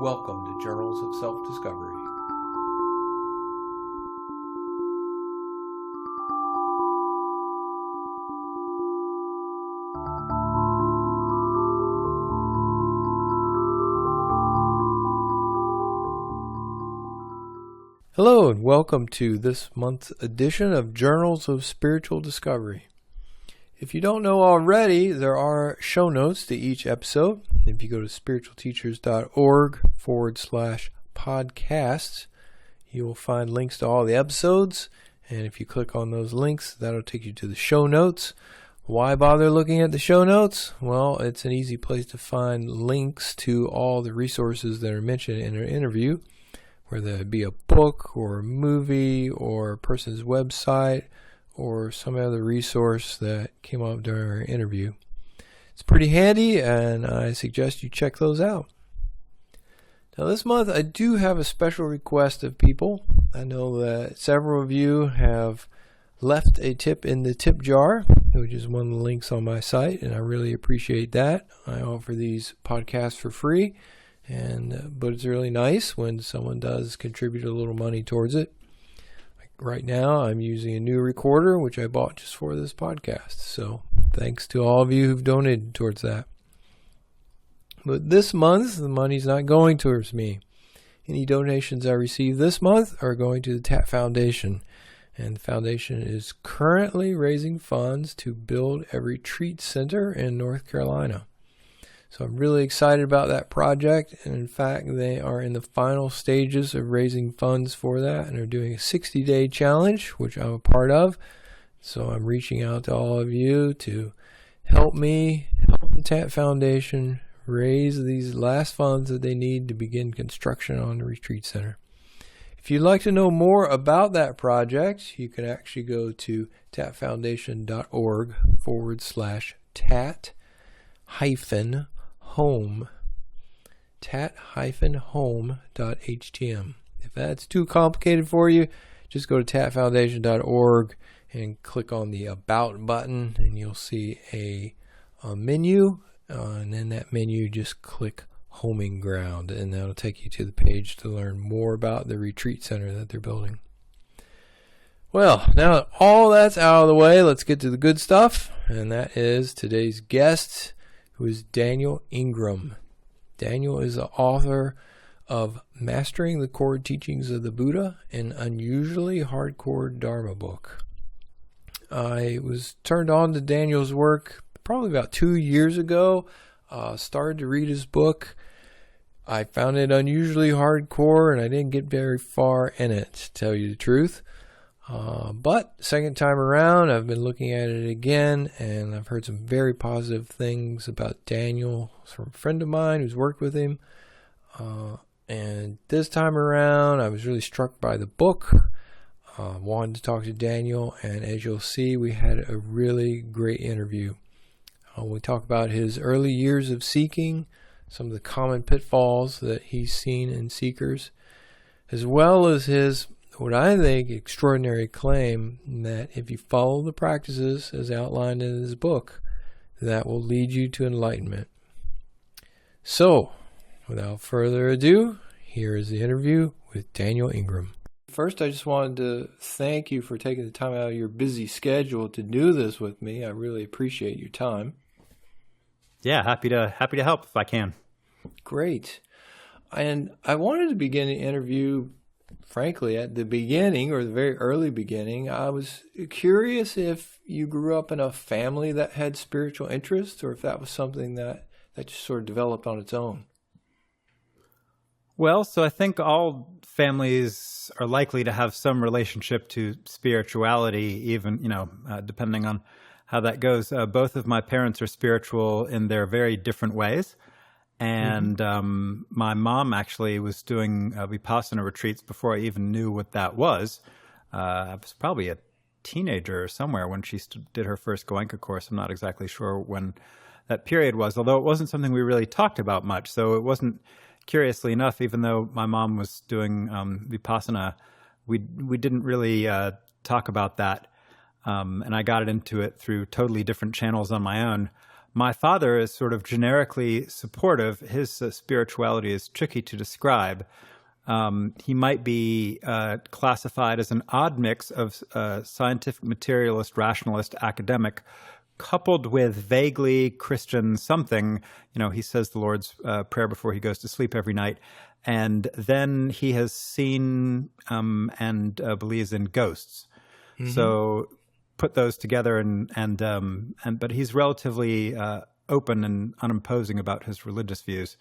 Welcome to Journals of Self-Discovery. Hello and welcome to this month's edition of Journals of Spiritual Discovery. If you don't know already, there are show notes to each episode. If you go to spiritualteachers.org/podcasts, you will find links to all the episodes. And if you click on those links, that'll take you to the show notes. Why bother looking at the show notes? Well, it's an easy place to find links to all the resources that are mentioned in an interview, whether it be a book or a movie or a person's website or some other resource that came up during our interview. It's pretty handy, and I suggest you check those out. Now this month I do have a special request of people. I know that several of you have left a tip in the tip jar, which is one of the links on my site, and I really appreciate that. I offer these podcasts for free, but it's really nice when someone does contribute a little money towards it. Like right now, I'm using a new recorder, which I bought just for this podcast. So thanks to all of you who've donated towards that. But this month, the money's not going towards me. Any donations I receive this month are going to the TAT Foundation. And the foundation is currently raising funds to build a retreat center in North Carolina. So I'm really excited about that project, and in fact they are in the final stages of raising funds for that and are doing a 60-day challenge, which I'm a part of. So I'm reaching out to all of you to help me help the TAT Foundation raise these last funds that they need to begin construction on the retreat center. If you'd like to know more about that project, you can actually go to tatfoundation.org/tat-home, tat-home.htm. If that's too complicated for you, just go to tatfoundation.org and click on the About button, and you'll see a menu, and in that menu just click Homing Ground, and that'll take you to the page to learn more about the retreat center that they're building. Well, now that all that's out of the way, let's get to the good stuff, and that is today's guest, who is Daniel Ingram. Daniel is the author of Mastering the Core Teachings of the Buddha, an unusually hardcore Dharma book. I was turned on to Daniel's work probably about 2 years ago. Started to read his book. I found it unusually hardcore, and I didn't get very far in it, to tell you the truth. But second time around, I've been looking at it again, and I've heard some very positive things about Daniel from a friend of mine who's worked with him. And this time around, I was really struck by the book. Wanted to talk to Daniel, and as you'll see, we had a really great interview. We talk about his early years of seeking, some of the common pitfalls that he's seen in seekers, as well as his, what I think, extraordinary claim that if you follow the practices as outlined in his book, that will lead you to enlightenment. So, without further ado, here is the interview with Daniel Ingram. First, I just wanted to thank you for taking the time out of your busy schedule to do this with me. I really appreciate your time. Yeah, happy to help if I can. Great. And I wanted to begin the interview, frankly, at the beginning, or the very early beginning. I was curious if you grew up in a family that had spiritual interests, or if that was something that just sort of developed on its own. Well, so I think all families are likely to have some relationship to spirituality, even, depending on how that goes. Both of my parents are spiritual in their very different ways. And my mom actually was doing Vipassana retreats before I even knew what that was. I was probably a teenager or somewhere when she did her first Goenka course. I'm not exactly sure when that period was, although it wasn't something we really talked about much. So it wasn't, curiously enough, even though my mom was doing Vipassana, we didn't really talk about that. And I got into it through totally different channels on my own. My father is sort of generically supportive. His spirituality is tricky to describe. He might be classified as an odd mix of scientific materialist, rationalist, academic, coupled with vaguely Christian something. He says the Lord's Prayer before he goes to sleep every night. And then he has seen and believes in ghosts. Mm-hmm. So put those together, but he's relatively open and unimposing about his religious views.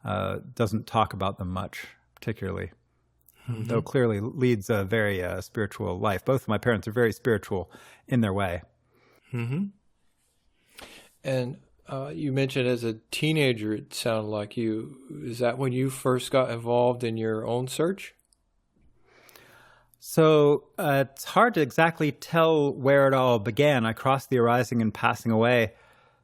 Doesn't talk about them much, particularly, though clearly leads a very spiritual life. Both of my parents are very spiritual in their way. Mm-hmm. And you mentioned as a teenager, it sounded like is that when you first got involved in your own search? So it's hard to exactly tell where it all began. I crossed the arising and passing away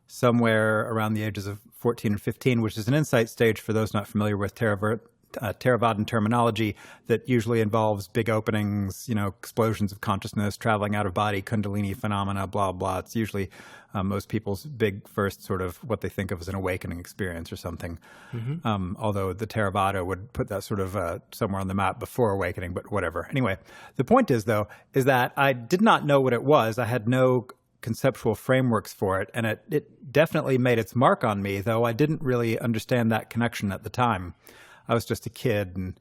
somewhere around the ages of 14 and 15, which is an insight stage for those not familiar with Theravadan terminology that usually involves big openings, explosions of consciousness, traveling out of body, kundalini phenomena, blah, blah. It's usually most people's big first sort of what they think of as an awakening experience or something. Mm-hmm. Although the Theravada would put that sort of somewhere on the map before awakening, but whatever. Anyway, the point is that I did not know what it was. I had no conceptual frameworks for it, and it definitely made its mark on me, though I didn't really understand that connection at the time. I was just a kid and,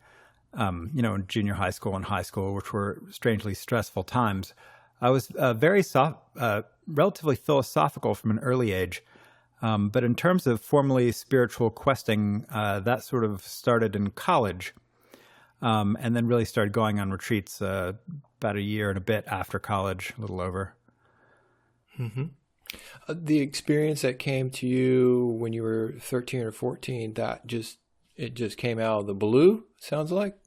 in junior high school and high school, which were strangely stressful times. I was relatively philosophical from an early age. But in terms of formally spiritual questing, that sort of started in college, and then really started going on retreats about a year and a bit after college, a little over. Mm-hmm. The experience that came to you when you were 13 or 14, it just came out of the blue, sounds like?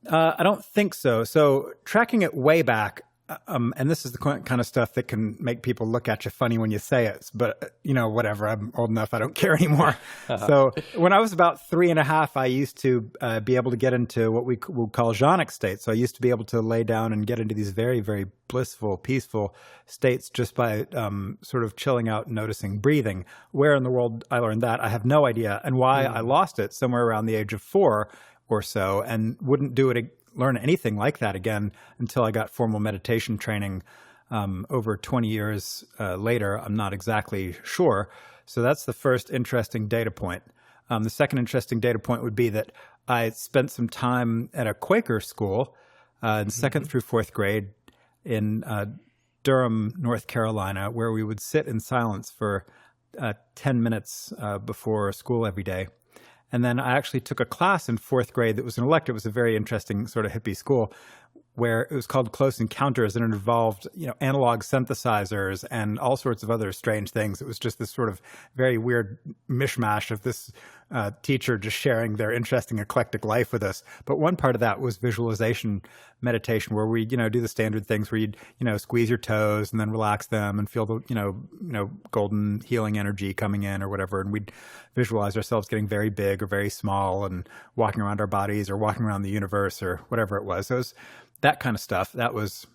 I don't think so. So tracking it way back, and this is the kind of stuff that can make people look at you funny when you say it, but, whatever, I'm old enough, I don't care anymore. So when I was about 3.5, I used to be able to get into what we would call jhanic states. So I used to be able to lay down and get into these very, very blissful, peaceful states just by sort of chilling out and noticing breathing. Where in the world I learned that, I have no idea. And why I lost it somewhere around the age of 4 or so, and wouldn't learn anything like that again until I got formal meditation training over 20 years later. I'm not exactly sure. So that's the first interesting data point. The second interesting data point would be that I spent some time at a Quaker school in second through fourth grade in Durham, North Carolina, where we would sit in silence for 10 minutes before school every day. And then I actually took a class in fourth grade that was an elective. It was a very interesting sort of hippie school where it was called Close Encounters, and it involved, analog synthesizers and all sorts of other strange things. It was just this sort of very weird mishmash of this teacher just sharing their interesting eclectic life with us. But one part of that was visualization meditation, where we, do the standard things where you'd, squeeze your toes and then relax them and feel the, golden healing energy coming in or whatever. And we'd visualize ourselves getting very big or very small and walking around our bodies or walking around the universe or whatever it was. So it was that kind of stuff. That was,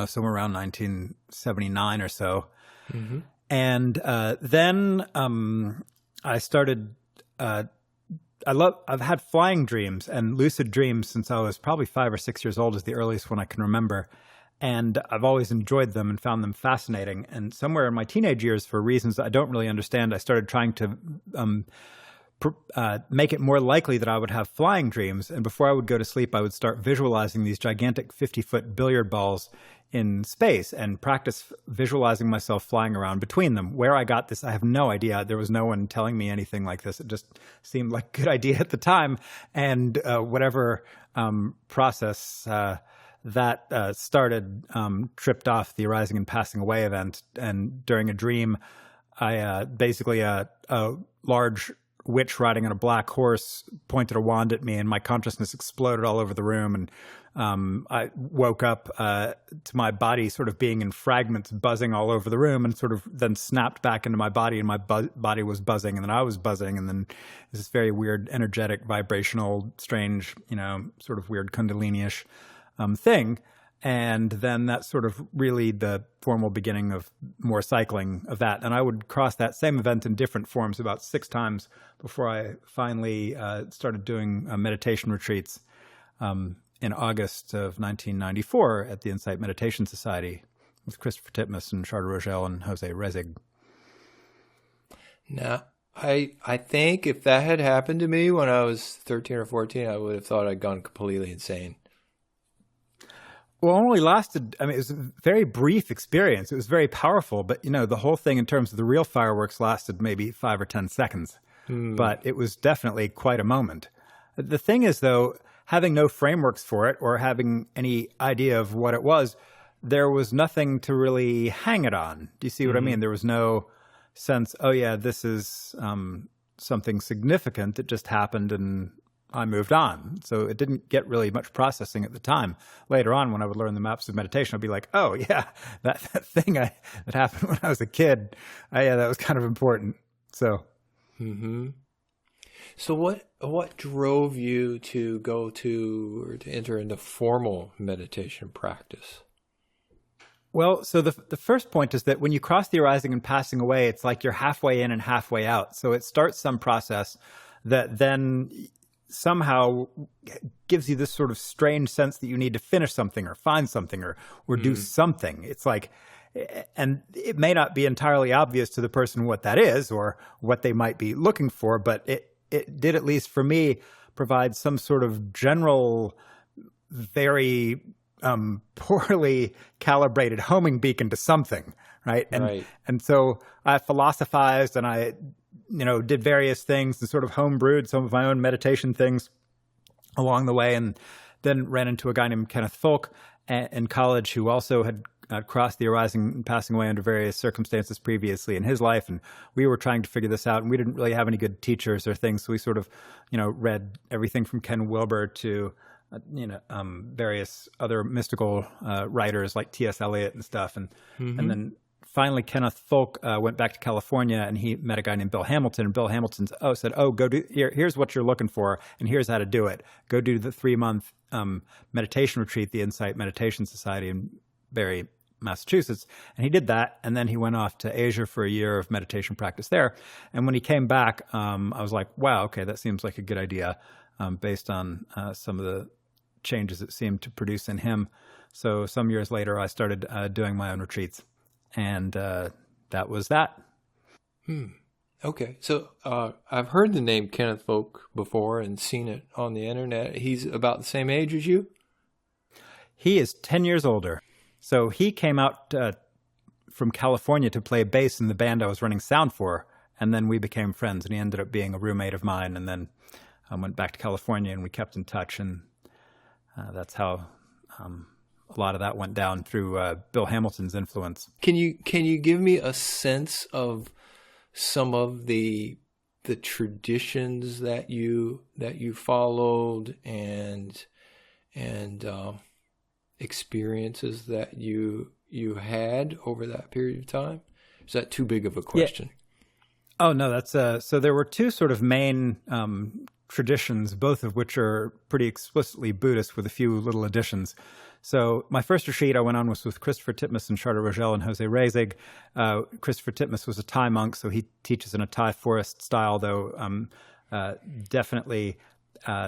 somewhere around 1979 or so. Mm-hmm. And then I started, I've had flying dreams and lucid dreams since I was probably 5 or 6 years old is the earliest one I can remember. And I've always enjoyed them and found them fascinating. And somewhere in my teenage years, for reasons I don't really understand, I started trying to make it more likely that I would have flying dreams. And before I would go to sleep, I would start visualizing these gigantic 50-foot billiard balls in space and practice visualizing myself flying around between them. Where I got this, I have no idea. There was no one telling me anything like this. It just seemed like a good idea at the time. And whatever process that started tripped off the arising and passing away event. And during a dream, I basically a large witch riding on a black horse pointed a wand at me, and my consciousness exploded all over the room. And I woke up to my body sort of being in fragments, buzzing all over the room, and sort of then snapped back into my body, and my body was buzzing, and then I was buzzing, and then this very weird, energetic, vibrational, strange, sort of weird Kundalini-ish thing. And then that's sort of really the formal beginning of more cycling of that. And I would cross that same event in different forms about 6 times before I finally started doing meditation retreats in August of 1994 at the Insight Meditation Society with Christopher Titmus and Charles Rogel and Jose Rezig. Now, I think if that had happened to me when I was 13 or 14, I would have thought I'd gone completely insane. Well, it only lasted, it was a very brief experience. It was very powerful, but, the whole thing in terms of the real fireworks lasted maybe 5 or 10 seconds. But it was definitely quite a moment. The thing is, though, having no frameworks for it or having any idea of what it was, there was nothing to really hang it on. Do you see what I mean? There was no sense, oh, yeah, this is something significant that just happened and I moved on. So it didn't get really much processing at the time. Later on, when I would learn the maps of meditation, I'd be like, oh, yeah, that thing that happened when I was a kid, yeah, that was kind of important. So. So what drove you to go to or to enter into formal meditation practice? Well, so the first point is that when you cross the arising and passing away, it's like you're halfway in and halfway out. So it starts some process that then somehow gives you this sort of strange sense that you need to finish something or find something or do something. It's like, and it may not be entirely obvious to the person what that is or what they might be looking for, but it did, at least for me, provide some sort of general, very poorly calibrated homing beacon to something, right? And so I philosophized and I did various things and sort of homebrewed some of my own meditation things along the way, and then ran into a guy named Kenneth Folk in college who also had crossed the arising and passing away under various circumstances previously in his life. And we were trying to figure this out, and we didn't really have any good teachers or things. So we sort of, read everything from Ken Wilber to, various other mystical writers like T.S. Eliot and stuff. And then finally, Kenneth Folk went back to California, and he met a guy named Bill Hamilton. And Bill Hamilton said, go do here's what you're looking for, and here's how to do it. Go do the 3-month meditation retreat, the Insight Meditation Society in Barre, Massachusetts. And he did that, and then he went off to Asia for a year of meditation practice there. And when he came back, I was like, wow, okay, that seems like a good idea based on some of the changes it seemed to produce in him. So some years later, I started doing my own retreats. And that was that. Okay. So I've heard the name Kenneth Folk before and seen it on the internet. He's about the same age as you? He is 10 years older. So he came out from California to play bass in the band I was running sound for. And then we became friends, and he ended up being a roommate of mine. And then I went back to California, and we kept in touch. And that's how a lot of that went down through Bill Hamilton's influence. Can you give me a sense of some of the traditions that you followed and experiences that you had over that period of time? Is that too big of a question? Yeah. Oh no, that's so there were 2 sort of main traditions, both of which are pretty explicitly Buddhist with a few little additions. So my first retreat I went on was with Christopher Titmus and Charles Rogel and Jose Rezig. Christopher Titmus was a Thai monk, so he teaches in a Thai forest style, though definitely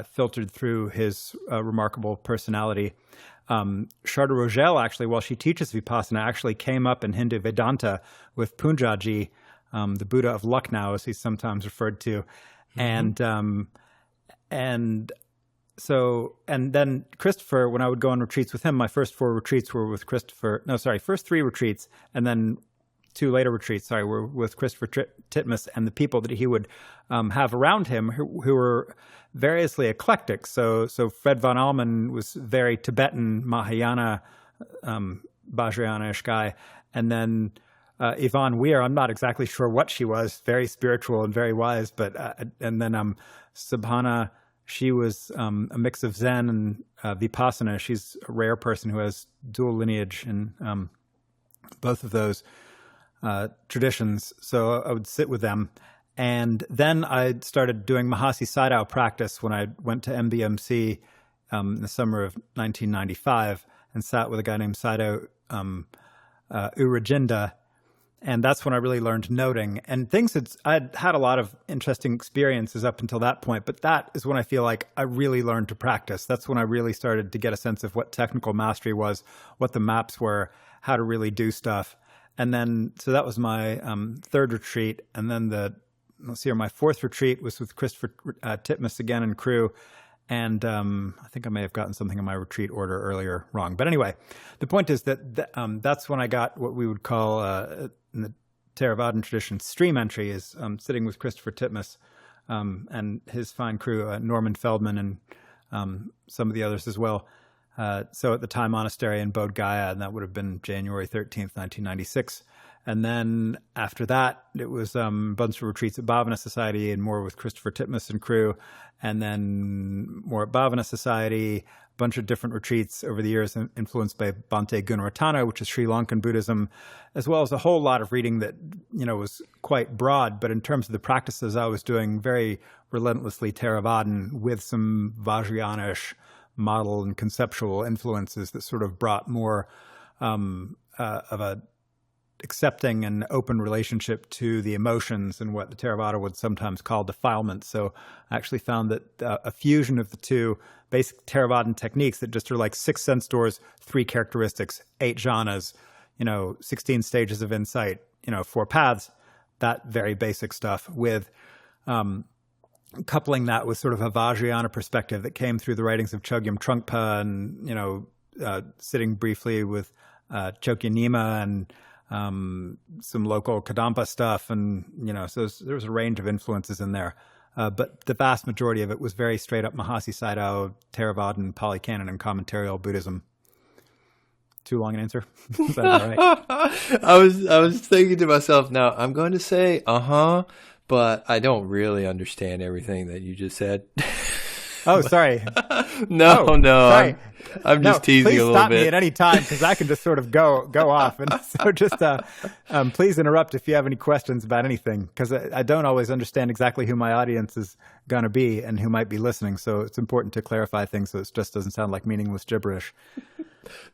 filtered through his remarkable personality. Charles Rogel, actually, while she teaches Vipassana, actually came up in Hindu Vedanta with Punjaji, the Buddha of Lucknow, as he's sometimes referred to. And then Christopher, when I would go on retreats with him, my first 4 retreats were with Christopher. No, sorry, first 3 retreats, and then 2 later retreats, were with Christopher Titmus and the people that he would have around him who were variously eclectic. So Fred von Allman was very Tibetan, Mahayana, Vajrayana-ish guy. And then Yvonne Weir, I'm not exactly sure what she was, very spiritual and very wise. But and then Subhana, she was a mix of Zen and Vipassana. She's a rare person who has dual lineage in both of those traditions. So I would sit with them. And then I started doing Mahasi Sayadow practice when I went to MBMC in the summer of 1995. and sat with a guy named Sayadow Urajinda. And that's when I really learned noting. And I'd had a lot of interesting experiences up until that point, but that is when I feel like I really learned to practice. That's when I really started to get a sense of what technical mastery was, what the maps were, how to really do stuff. And then, so that was my third retreat. And then my fourth retreat was with Christopher Titmus again and crew. And I think I may have gotten something in my retreat order earlier wrong. But anyway, the point is that that's when I got what we would call, in the Theravadan tradition, stream entry, is sitting with Christopher Titmus and his fine crew, Norman Feldman and some of the others as well. So at the Thai monastery in Bodh Gaya, and that would have been January 13th, 1996. And then after that, it was a bunch of retreats at Bhavana Society and more with Christopher Titmus and crew. And then more at Bhavana Society, a bunch of different retreats over the years influenced by Bhante Gunaratana, which is Sri Lankan Buddhism, as well as a whole lot of reading that, was quite broad. But in terms of the practices, I was doing very relentlessly Theravadan with some Vajrayana-ish model and conceptual influences that sort of brought more of a accepting and open relationship to the emotions and what the Theravada would sometimes call defilements. So I actually found that a fusion of the two basic Theravadan techniques that just are like 6 sense doors, 3 characteristics, 8 jhanas, 16 stages of insight, 4 paths, that very basic stuff with coupling that with sort of a Vajrayana perspective that came through the writings of Chogyam Trungpa and, sitting briefly with Chokya Nyima and some local Kadampa stuff. And, so there was a range of influences in there. But the vast majority of it was very straight up Mahasi Sayadow, Theravadan, Polycanon, and commentarial Buddhism. Too long an answer? Is that all right? I was thinking to myself, now I'm going to say, but I don't really understand everything that you just said. Oh, sorry. No. Sorry. I'm just teasing a little bit. Please stop me at any time because I can just sort of go off. And so just please interrupt if you have any questions about anything, because I don't always understand exactly who my audience is going to be and who might be listening. So it's important to clarify things so it just doesn't sound like meaningless gibberish.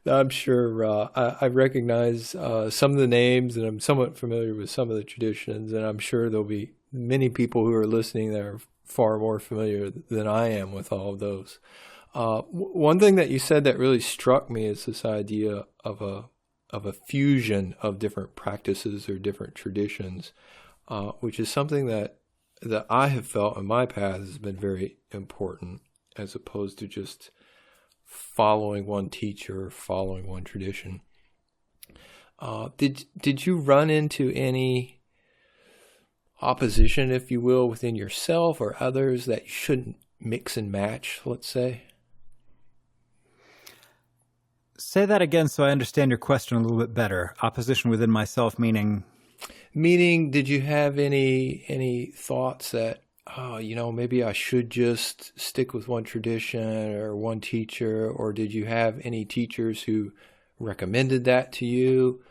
I'm sure I recognize some of the names, and I'm somewhat familiar with some of the traditions, and I'm sure there'll be many people who are listening that are far more familiar than I am with all of those. One thing that you said that really struck me is this idea of a fusion of different practices or different traditions, which is something that I have felt in my path has been very important, as opposed to just following one teacher or following one tradition. Did you run into any opposition, if you will, within yourself or others that you shouldn't mix and match, let's say? Say that again so I understand your question a little bit better. Opposition within myself meaning? Meaning, did you have any thoughts that, maybe I should just stick with one tradition or one teacher, or did you have any teachers who recommended that to you?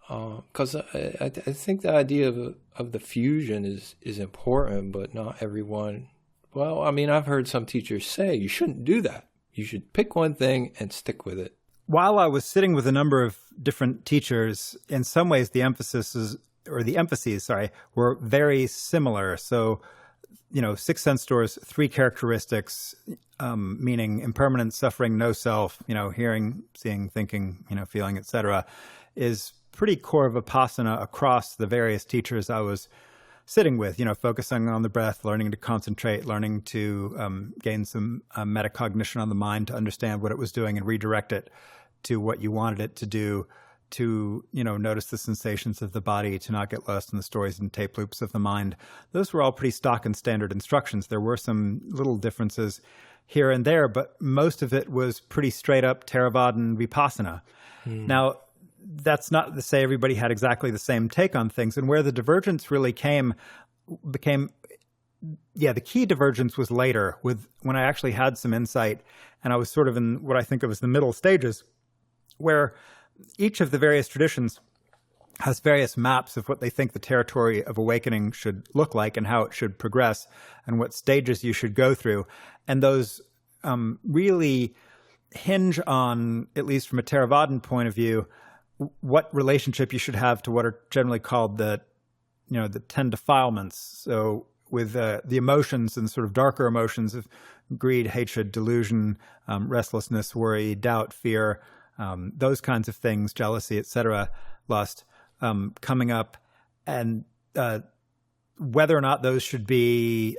Because I think the idea of the fusion is important, but not everyone. Well, I mean, I've heard some teachers say you shouldn't do that. You should pick one thing and stick with it. While I was sitting with a number of different teachers, in some ways the emphases were very similar. So, 6 sense doors, 3 characteristics, meaning impermanence, suffering, no self, hearing, seeing, thinking, feeling, etc., is pretty core of Vipassana across the various teachers I was sitting with, focusing on the breath, learning to concentrate, learning to gain some metacognition on the mind to understand what it was doing and redirect it to what you wanted it to do, to, notice the sensations of the body, to not get lost in the stories and tape loops of the mind. Those were all pretty stock and standard instructions. There were some little differences here and there, but most of it was pretty straight up Theravadan Vipassana. Now, that's not to say everybody had exactly the same take on things. And where the divergence really became, the key divergence was later, when I actually had some insight, and I was sort of in what I think of as the middle stages, where each of the various traditions has various maps of what they think the territory of awakening should look like and how it should progress and what stages you should go through. And those really hinge on, at least from a Theravadan point of view, what relationship you should have to what are generally called the 10 defilements. So with the emotions and sort of darker emotions of greed, hatred, delusion, restlessness, worry, doubt, fear, those kinds of things, jealousy, etc., lust, coming up, and whether or not those should be,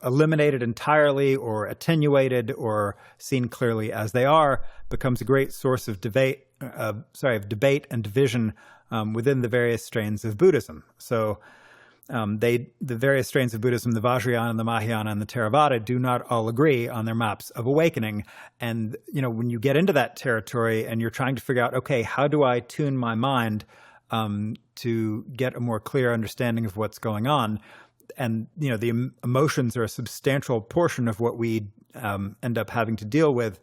eliminated entirely or attenuated or seen clearly as they are becomes a great source of debate and division within the various strains of Buddhism. So the various strains of Buddhism, the Vajrayana, the Mahayana, and the Theravada, do not all agree on their maps of awakening. And, when you get into that territory and you're trying to figure out, okay, how do I tune my mind to get a more clear understanding of what's going on? And, the emotions are a substantial portion of what we end up having to deal with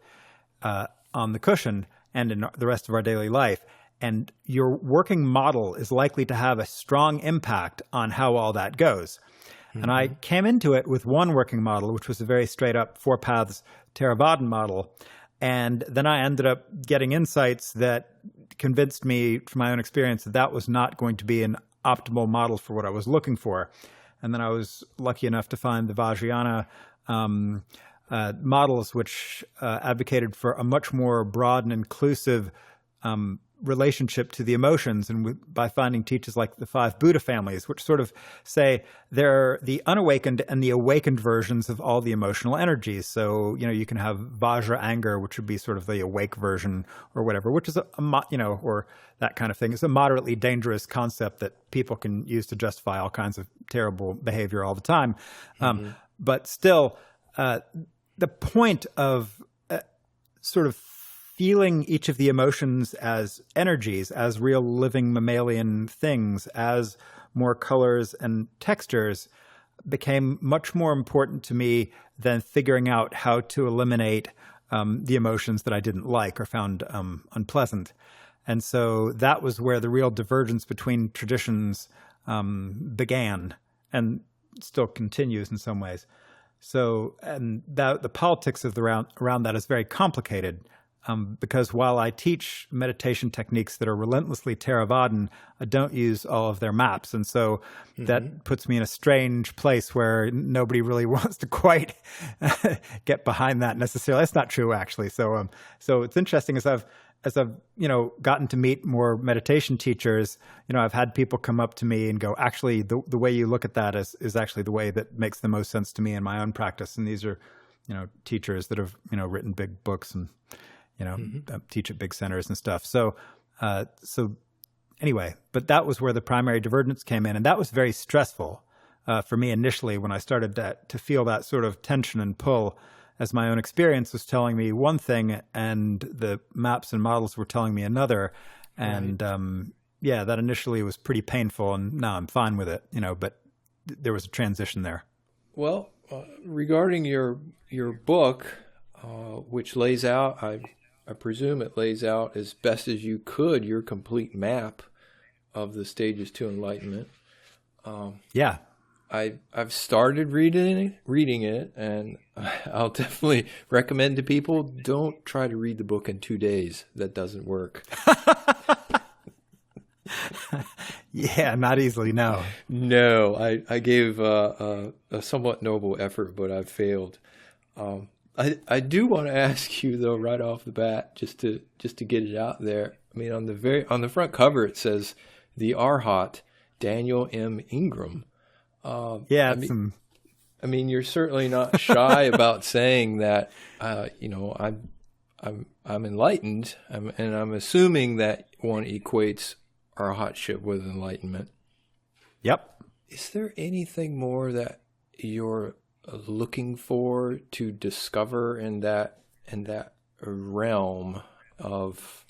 on the cushion and in the rest of our daily life. And your working model is likely to have a strong impact on how all that goes. Mm-hmm. And I came into it with one working model, which was a very straight up four paths Theravadan model. And then I ended up getting insights that convinced me from my own experience that that was not going to be an optimal model for what I was looking for. And then I was lucky enough to find the Vajrayana models, which advocated for a much more broad and inclusive relationship to the emotions, and by finding teachers like the 5 Buddha families, which sort of say they're the unawakened and the awakened versions of all the emotional energies. So, you can have Vajra anger, which would be sort of the awake version or whatever, which is or that kind of thing. It's a moderately dangerous concept that people can use to justify all kinds of terrible behavior all the time. Mm-hmm. But still, the point of sort of feeling each of the emotions as energies, as real living mammalian things, as more colors and textures, became much more important to me than figuring out how to eliminate the emotions that I didn't like or found unpleasant. And so that was where the real divergence between traditions began, and still continues in some ways. So, and the politics of around that is very complicated. Because while I teach meditation techniques that are relentlessly Theravadan, I don't use all of their maps. And so that puts me in a strange place where nobody really wants to quite get behind that necessarily. That's not true, actually. So it's interesting as I've gotten to meet more meditation teachers, I've had people come up to me and go, actually, the way you look at that is actually the way that makes the most sense to me in my own practice. And these are, teachers that have, written big books and, teach at big centers and stuff. So anyway, but that was where the primary divergence came in. And that was very stressful for me initially when I started to feel that sort of tension and pull, as my own experience was telling me one thing and the maps and models were telling me another. And that initially was pretty painful, and now I'm fine with it, but there was a transition there. Well, regarding your book, which lays out, I presume it lays out as best as you could your complete map of the stages to enlightenment. I've started reading it, and I'll definitely recommend to people, don't try to read the book in 2 days. That doesn't work. Yeah, not easily, no. No, I gave a somewhat noble effort, but I've failed. I do want to ask you though, right off the bat, just to get it out there. I mean, on the front cover it says the Arahat, Daniel M. Ingram. I mean, you're certainly not shy about saying that. I'm enlightened, and I'm assuming that one equates arahatship with enlightenment. Yep. Is there anything more that you're looking for to discover in that realm of,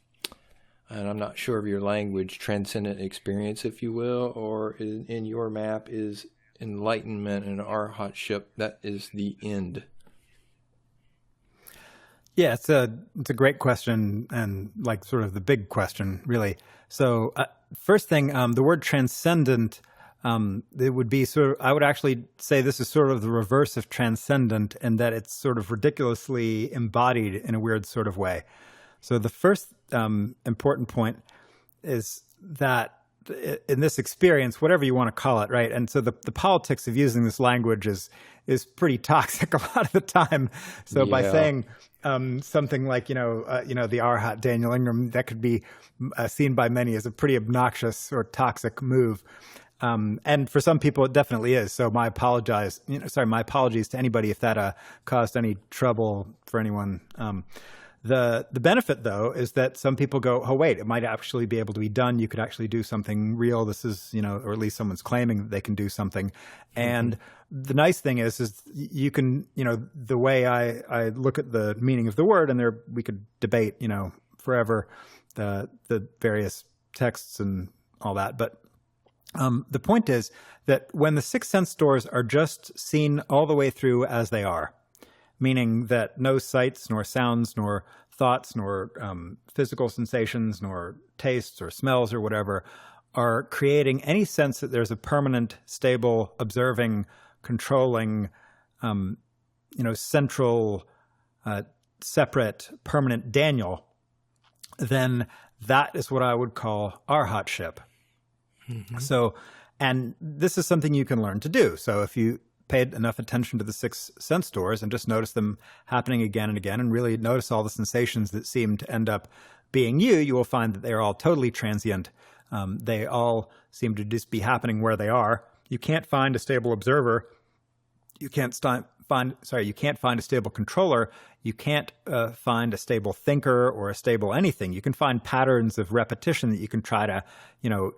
and I'm not sure of your language, transcendent experience, if you will, or in your map is enlightenment and arahatship, that is the end? Yeah, it's a great question, and sort of the big question, really. So first thing, the word transcendent it would be I would actually say this is sort of the reverse of transcendent, in that it's sort of ridiculously embodied in a weird sort of way. So the first important point is that in this experience, whatever you want to call it, right? And so the politics of using this language is pretty toxic a lot of the time. So by saying something like, the Arahat Daniel Ingram, that could be seen by many as a pretty obnoxious or toxic move. And for some people, it definitely is. So my apologies to anybody if that caused any trouble for anyone. The benefit, though, is that some people go, oh, wait, it might actually be able to be done. You could actually do something real. This is, or at least someone's claiming that they can do something. And the nice thing is you can, the way I look at the meaning of the word, and we could debate, forever the various texts and all that. But the point is that when the six sense doors are just seen all the way through as they are, meaning that no sights, nor sounds, nor thoughts, nor physical sensations, nor tastes or smells or whatever are creating any sense that there's a permanent, stable, observing, controlling, central, separate, permanent Daniel, then that is what I would call arahatship. Mm-hmm. So, and this is something you can learn to do. So if you paid enough attention to the six sense doors and just notice them happening again and again, and really notice all the sensations that seem to end up being you will find that they're all totally transient. They all seem to just be happening where they are. You can't find a stable observer. You can't find a stable controller. You can't find a stable thinker or a stable anything. You can find patterns of repetition that you can try to,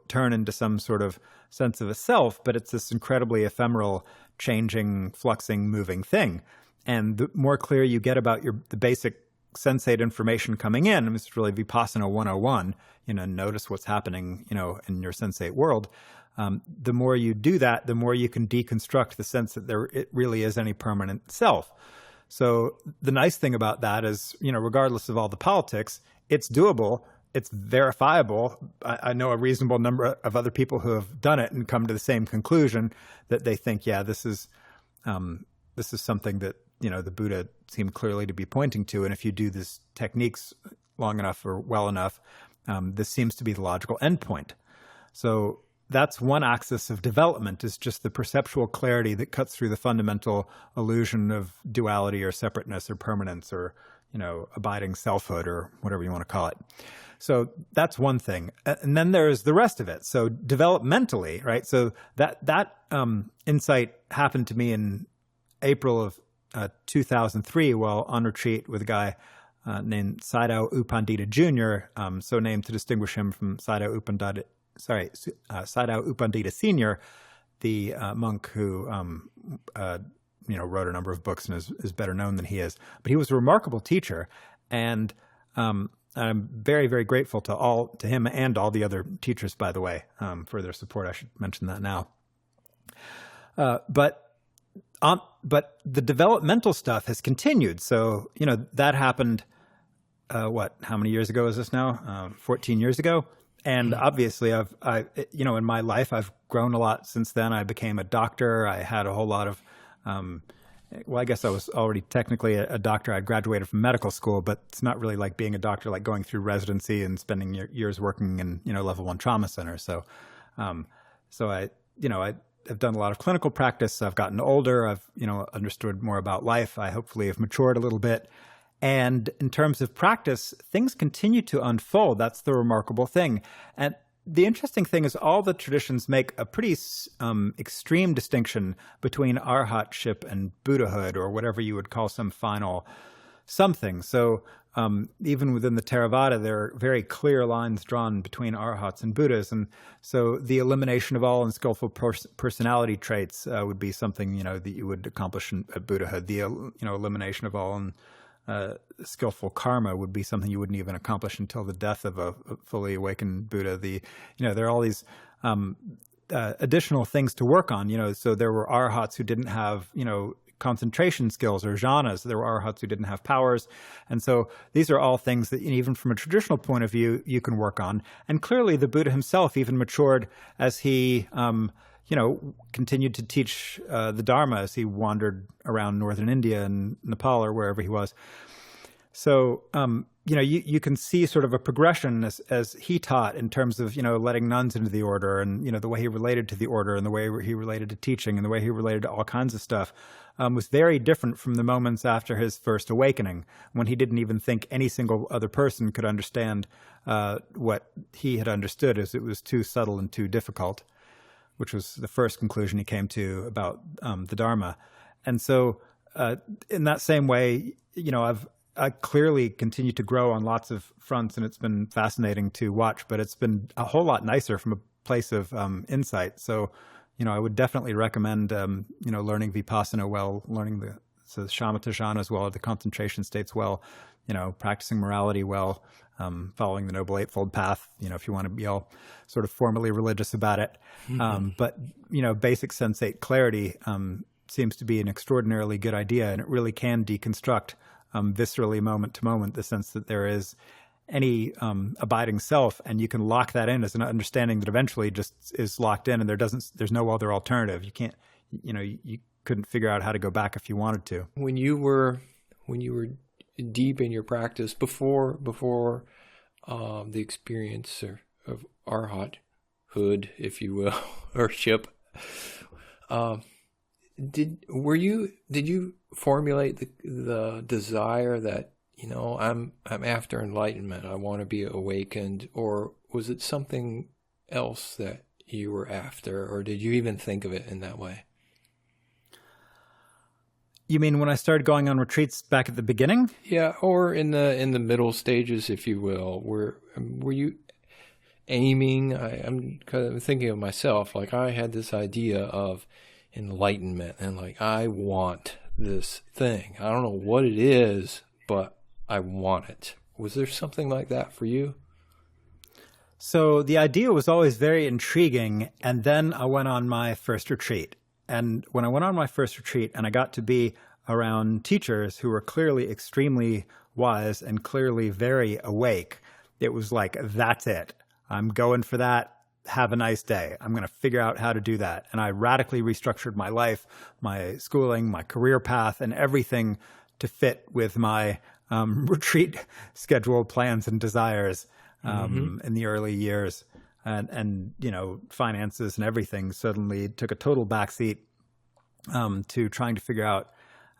turn into some sort of sense of a self, but it's this incredibly ephemeral, changing, fluxing, moving thing. And the more clear you get about the basic sensate information coming in, and it's really Vipassana 101, notice what's happening, in your sensate world. The more you do that, the more you can deconstruct the sense that it really is any permanent self. So the nice thing about that is, regardless of all the politics, it's doable. It's verifiable. I know a reasonable number of other people who have done it and come to the same conclusion, that they think, this is something that, the Buddha seemed clearly to be pointing to. And if you do these techniques long enough or well enough, this seems to be the logical endpoint. So that's one axis of development, is just the perceptual clarity that cuts through the fundamental illusion of duality or separateness or permanence or, abiding selfhood or whatever you want to call it. So that's one thing. And then there's the rest of it. So developmentally, right? So that insight happened to me in April of 2003 while on retreat with a guy named Sayadow U Pandita Jr., so named to distinguish him from Sayadow U Pandita Sr., the monk who wrote a number of books and is better known than he is. But he was a remarkable teacher, and I'm very, very grateful to him and all the other teachers, by the way, for their support. I should mention that now. But the developmental stuff has continued. So, that happened, how many years ago is this now? 14 years ago. And obviously in my life, I've grown a lot since then. I became a doctor. I had a whole lot of, I guess I was already technically a doctor. I graduated from medical school, but it's not really like being a doctor, like going through residency and spending years working in, level 1 trauma center. So, I've done a lot of clinical practice. I've gotten older. I've, understood more about life. I hopefully have matured a little bit. And in terms of practice, things continue to unfold. That's the remarkable thing. And the interesting thing is all the traditions make a pretty extreme distinction between arahatship and Buddhahood, or whatever you would call some final something. So even within the Theravada, there are very clear lines drawn between arahats and Buddhas. And so the elimination of all unskillful personality traits would be something, that you would accomplish at Buddhahood. The, elimination of all skillful karma would be something you wouldn't even accomplish until the death of a fully awakened Buddha. There are all these additional things to work on. So there were arahats who didn't have concentration skills or jhanas. There were arahats who didn't have powers, and so these are all things that even from a traditional point of view you can work on. And clearly, the Buddha himself even matured as he continued to teach the Dharma as he wandered around northern India and Nepal or wherever he was. So, you can see sort of a progression as he taught in terms of, letting nuns into the order and, the way he related to the order and the way he related to teaching and the way he related to all kinds of stuff was very different from the moments after his first awakening, when he didn't even think any single other person could understand what he had understood, as it was too subtle and too difficult, which was the first conclusion he came to about the Dharma. And so in that same way, I clearly continue to grow on lots of fronts, and it's been fascinating to watch, but it's been a whole lot nicer from a place of insight. So, I would definitely recommend, learning Vipassana well, learning the shamatha jhanas well, the concentration states well, practicing morality well, following the Noble Eightfold Path, if you want to be all sort of formally religious about it. But, basic sensate clarity seems to be an extraordinarily good idea, and it really can deconstruct viscerally, moment to moment, the sense that there is any abiding self, and you can lock that in as an understanding that eventually just is locked in, and there's no other alternative. You can't, you couldn't figure out how to go back if you wanted to. When you were deep in your practice before the experience of arahathood, if you will, or ship, did you formulate the desire that, I'm after enlightenment, I want to be awakened, or was it something else that you were after, or did you even think of it in that way? You mean when I started going on retreats back at the beginning? Yeah, or in the middle stages, if you will. Were you aiming? I'm kind of thinking of myself, like I had this idea of enlightenment, and like I want this thing. I don't know what it is, but I want it. Was there something like that for you? So the idea was always very intriguing, and then I went on my first retreat. And when I went on my first retreat and I got to be around teachers who were clearly extremely wise and clearly very awake, it was like, that's it. I'm going for that. Have a nice day. I'm going to figure out how to do that. And I radically restructured my life, my schooling, my career path, and everything to fit with my retreat schedule, plans, and desires in the early years. And finances and everything suddenly took a total backseat to trying to figure out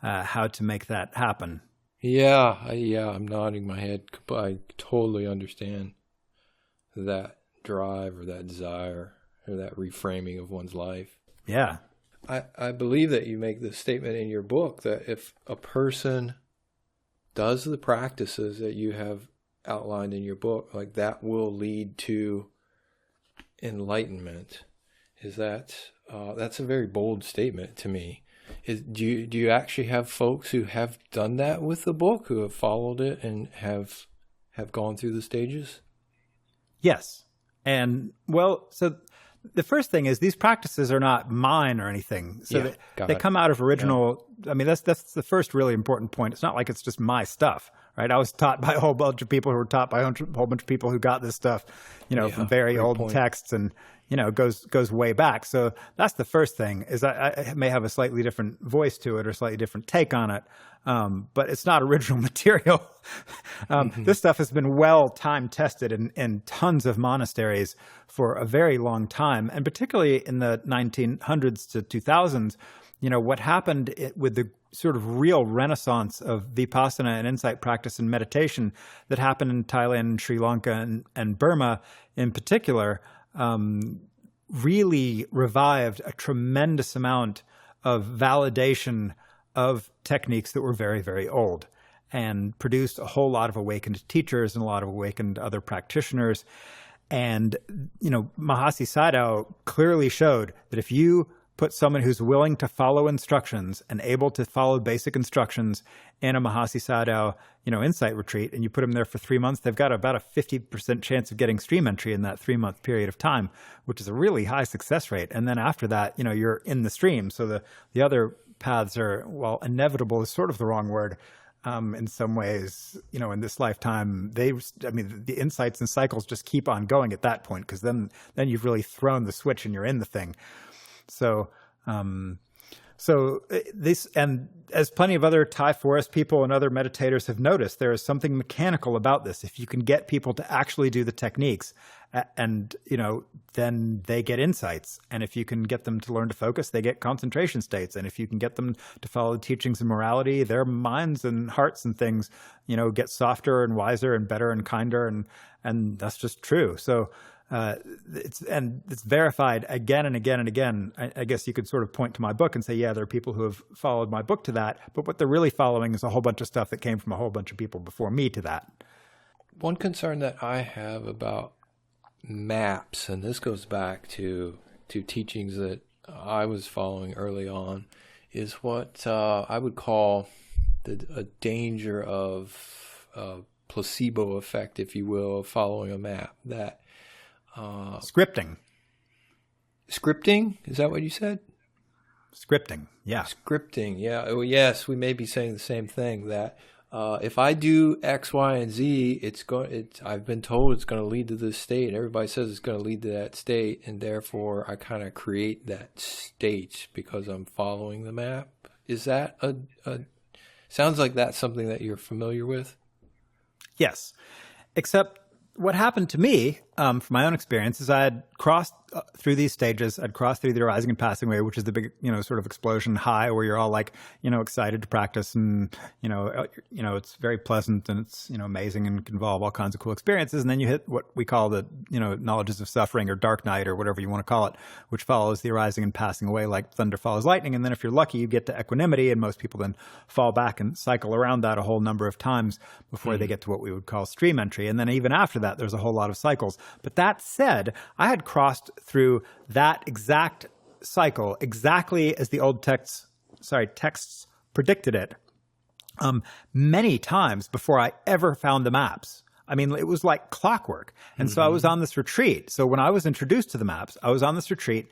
how to make that happen. Yeah, I'm nodding my head. I totally understand that drive or that desire or that reframing of one's life. Yeah. I believe that you make the statement in your book that if a person does the practices that you have outlined in your book, like that will lead to enlightenment. Is that that's a very bold statement to me. Do you actually have folks who have done that with the book, who have followed it and have gone through the stages? Yes. And so the first thing is these practices are not mine or anything. So they come out of original. Yeah. I mean, that's the first really important point. It's not like it's just my stuff, right? I was taught by a whole bunch of people who were taught by a whole bunch of people who got this stuff, from very old texts, and goes way back. So that's the first thing. Is I may have a slightly different voice to it or slightly different take on it, but it's not original material. This stuff has been well time tested in tons of monasteries for a very long time, and particularly in the 1900s to 2000s. What happened with the sort of real renaissance of Vipassana and insight practice and meditation that happened in Thailand and Sri Lanka and Burma in particular, really revived a tremendous amount of validation of techniques that were very, very old, and produced a whole lot of awakened teachers and a lot of awakened other practitioners. And, Mahasi Sayadow clearly showed that if you put someone who's willing to follow instructions and able to follow basic instructions in a Mahasi Sayadow, insight retreat, and you put them there for 3 months, they've got about a 50% chance of getting stream entry in that 3-month period of time, which is a really high success rate. And then after that, you're in the stream. So the other paths are, well, inevitable is sort of the wrong word. In some ways, in this lifetime, the insights and cycles just keep on going at that point, because then you've really thrown the switch and you're in the thing. So this, and as plenty of other Thai forest people and other meditators have noticed, there is something mechanical about this. If you can get people to actually do the techniques, and then they get insights. And if you can get them to learn to focus, they get concentration states. And if you can get them to follow the teachings of morality, their minds and hearts and things, get softer and wiser and better and kinder. And that's just true. So it's verified again and again and again. I guess you could sort of point to my book and say, yeah, there are people who have followed my book to that. But what they're really following is a whole bunch of stuff that came from a whole bunch of people before me to that. One concern that I have about maps, and this goes back to teachings that I was following early on, is what I would call a danger of placebo effect, if you will, of following a map. That scripting. Scripting? Is that what you said? Scripting, yeah. Scripting, yeah. Oh, yes, we may be saying the same thing, that if I do X, Y, and Z, I've been told it's going to lead to this state. Everybody says it's going to lead to that state, and therefore I kind of create that state because I'm following the map. Is that sounds like that's something that you're familiar with? Yes, except what happened to me, from my own experience, is I had crossed through these stages. I'd crossed through the arising and passing away, which is the big, sort of explosion high where you're all like, excited to practice, and it's very pleasant, and it's amazing, and can involve all kinds of cool experiences. And then you hit what we call the knowledges of suffering, or dark night, or whatever you want to call it, which follows the arising and passing away like thunder follows lightning. And then if you're lucky, you get to equanimity, and most people then fall back and cycle around that a whole number of times before they get to what we would call stream entry. And then even after that, there's a whole lot of cycles. But that said, I had crossed through that exact cycle exactly as the old texts predicted it many times before I ever found the maps. I mean, it was like clockwork. And so I was on this retreat. So when I was introduced to the maps, I was on this retreat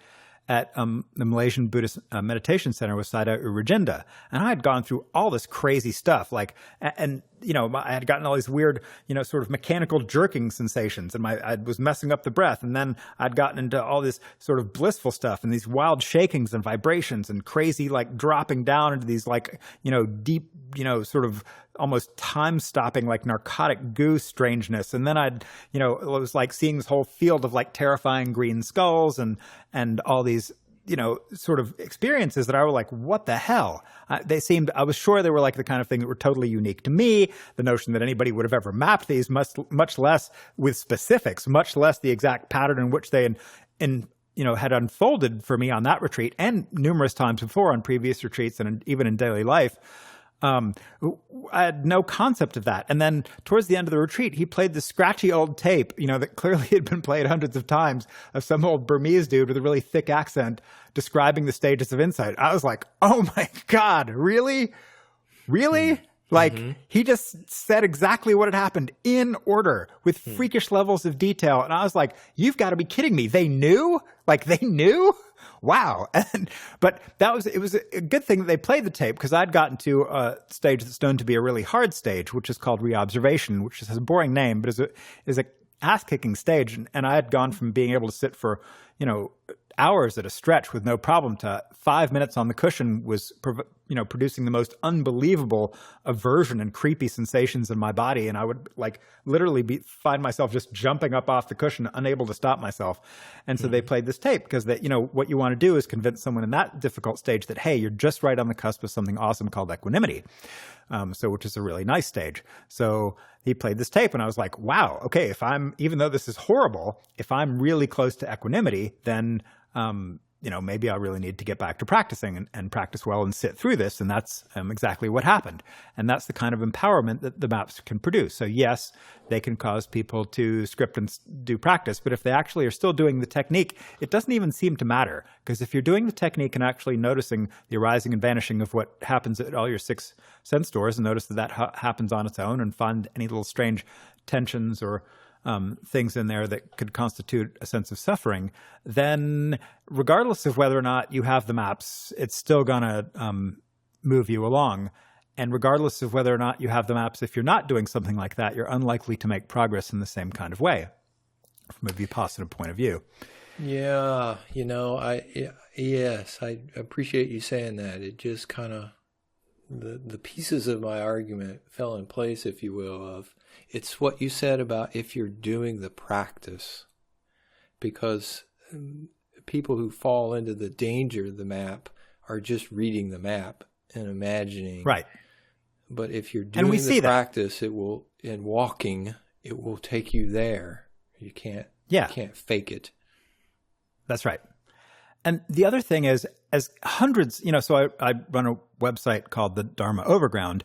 at the Malaysian Buddhist Meditation Center with Sayadaw U Rajinda. And I had gone through all this crazy stuff, I had gotten all these weird, sort of mechanical jerking sensations, and I was messing up the breath. And then I'd gotten into all this sort of blissful stuff, and these wild shakings and vibrations, and crazy, dropping down into these, deep, sort of almost time-stopping, narcotic goo strangeness. And then it was like seeing this whole field of terrifying green skulls and all these, sort of experiences that I were like, what the hell? I was sure they were the kind of thing that were totally unique to me. The notion that anybody would have ever mapped these, much less with specifics, much less the exact pattern in which they had unfolded for me on that retreat and numerous times before on previous retreats and even in daily life. I had no concept of that. And then towards the end of the retreat, he played this scratchy old tape, that clearly had been played hundreds of times, of some old Burmese dude with a really thick accent describing the stages of insight. I was like, oh my God, really? Really? He just said exactly what had happened in order with freakish levels of detail. And I was like, you've got to be kidding me. They knew? They knew? Wow. But it was a good thing that they played the tape, because I'd gotten to a stage that's known to be a really hard stage, which is called reobservation, which has a boring name, but is a ass-kicking stage. And I had gone from being able to sit for, hours at a stretch with no problem to 5 minutes on the cushion was, producing the most unbelievable aversion and creepy sensations in my body. And I would literally find myself just jumping up off the cushion, unable to stop myself. And so they played this tape because what you want to do is convince someone in that difficult stage that, hey, you're just right on the cusp of something awesome called equanimity. Which is a really nice stage. So he played this tape, and I was like, wow, okay, even though this is horrible, if I'm really close to equanimity, then, maybe I really need to get back to practicing and practice well and sit through this. And that's exactly what happened. And that's the kind of empowerment that the maps can produce. So yes, they can cause people to script and do practice, but if they actually are still doing the technique, it doesn't even seem to matter. Because if you're doing the technique and actually noticing the arising and vanishing of what happens at all your 6 sense doors, and notice that happens on its own, and find any little strange tensions or things in there that could constitute a sense of suffering, then regardless of whether or not you have the maps, it's still going to move you along. And regardless of whether or not you have the maps, if you're not doing something like that, you're unlikely to make progress in the same kind of way from a Vipassana point of view. Yeah, Yes, I appreciate you saying that. It just kind of, the pieces of my argument fell in place, if you will, of it's what you said about if you're doing the practice. Because people who fall into the danger of the map are just reading the map and imagining. Right. But if you're doing the practice, it will, in walking, it will take you there. You can't fake it. That's right. And the other thing is, as hundreds, so I run a website called the Dharma Overground,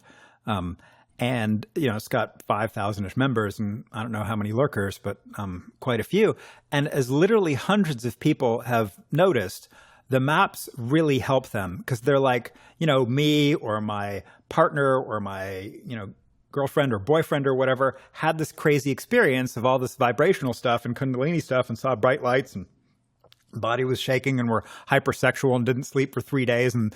and, it's got 5,000-ish members and I don't know how many lurkers, but quite a few. And as literally hundreds of people have noticed, the maps really help them because they're like, me or my partner or my, girlfriend or boyfriend or whatever had this crazy experience of all this vibrational stuff and Kundalini stuff and saw bright lights and body was shaking and were hypersexual and didn't sleep for 3 days and,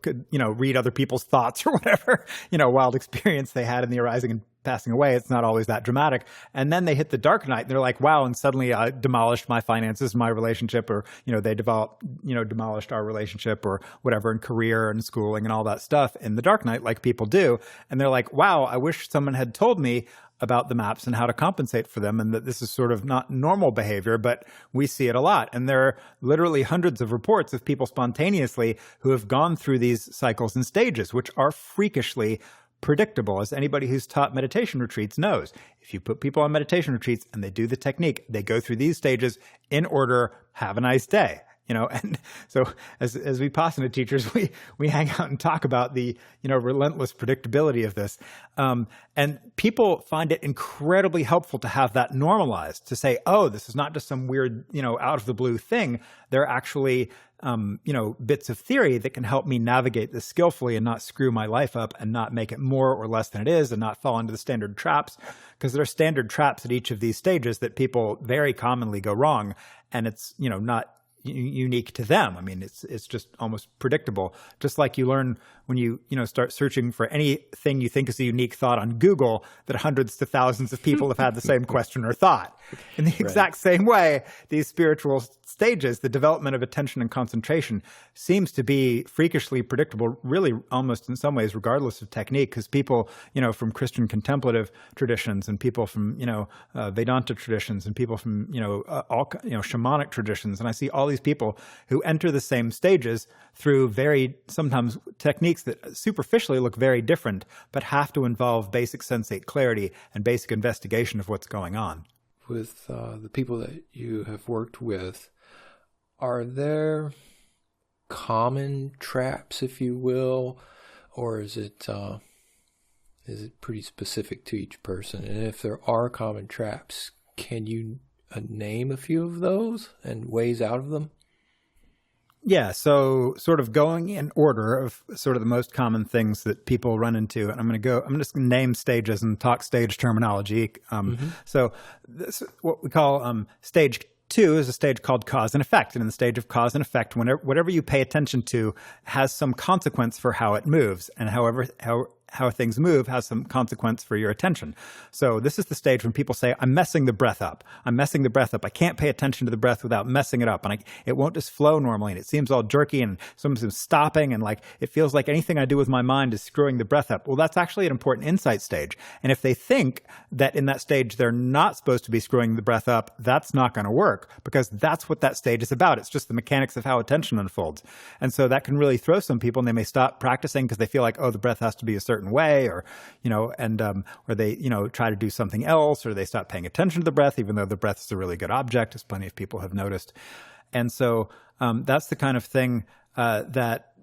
could, read other people's thoughts or whatever, wild experience they had in the arising and passing away. It's not always that dramatic. And then they hit the dark night and they're like, wow. And suddenly I demolished my finances, my relationship, or, they demolished our relationship or whatever in career and schooling and all that stuff in the dark night, like people do. And they're like, wow, I wish someone had told me about the maps and how to compensate for them, and that this is sort of not normal behavior, but we see it a lot. And there are literally hundreds of reports of people spontaneously who have gone through these cycles and stages, which are freakishly predictable, as anybody who's taught meditation retreats knows. If you put people on meditation retreats and they do the technique, they go through these stages in order, have a nice day. And so as Vipassana teachers, we hang out and talk about the, relentless predictability of this. And people find it incredibly helpful to have that normalized, to say, oh, this is not just some weird, out of the blue thing. There are actually, bits of theory that can help me navigate this skillfully and not screw my life up and not make it more or less than it is and not fall into the standard traps. Because there are standard traps at each of these stages that people very commonly go wrong. And it's, not unique to them. I mean, it's just almost predictable. Just like you learn when you start searching for anything you think is a unique thought on Google, that hundreds to thousands of people have had the same question or thought. In the exact same way, these spiritual stages, the development of attention and concentration, seems to be freakishly predictable, really almost in some ways, regardless of technique, because people, from Christian contemplative traditions and people from, Vedanta traditions and people from, all, shamanic traditions. And I see all these people who enter the same stages through very, sometimes techniques that superficially look very different, but have to involve basic sensate clarity and basic investigation of what's going on. With the people that you have worked with, are there common traps, if you will, or is it pretty specific to each person? And if there are common traps, can you name a few of those and ways out of them? Yeah, so sort of going in order of sort of the most common things that people run into, and I'm just going to name stages and talk stage terminology. So this, what we call stage 2 is a stage called cause and effect. And in the stage of cause and effect, whatever you pay attention to has some consequence for how it moves, and how things move has some consequence for your attention. So this is the stage when people say, I'm messing the breath up. I'm messing the breath up. I can't pay attention to the breath without messing it up. And it won't just flow normally. And it seems all jerky and sometimes stopping. And it feels like anything I do with my mind is screwing the breath up. Well, that's actually an important insight stage. And if they think that in that stage they're not supposed to be screwing the breath up, that's not going to work, because that's what that stage is about. It's just the mechanics of how attention unfolds. And so that can really throw some people, and they may stop practicing because they feel like, oh, the breath has to be a certain way, or or they try to do something else, or they stop paying attention to the breath, even though the breath is a really good object, as plenty of people have noticed. And so that's the kind of thing that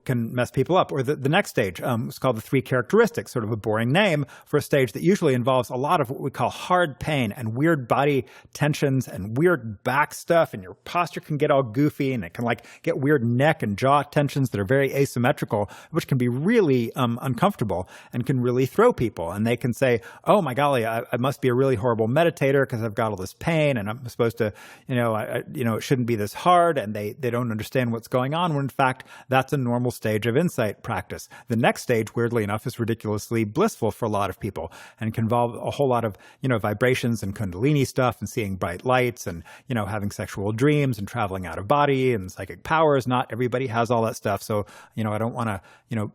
can mess people up. Or the next stage is called the 3 characteristics, sort of a boring name for a stage that usually involves a lot of what we call hard pain and weird body tensions and weird back stuff, and your posture can get all goofy, and it can get weird neck and jaw tensions that are very asymmetrical, which can be really uncomfortable and can really throw people. And they can say, oh my golly, I must be a really horrible meditator because I've got all this pain, and I'm supposed to, it shouldn't be this hard, and they don't understand what's going on, when in fact that's a normal stage of insight practice. The next stage, weirdly enough, is ridiculously blissful for a lot of people and can involve a whole lot of, vibrations and kundalini stuff and seeing bright lights and, having sexual dreams and traveling out of body and psychic powers. Not everybody has all that stuff. So, I don't want to,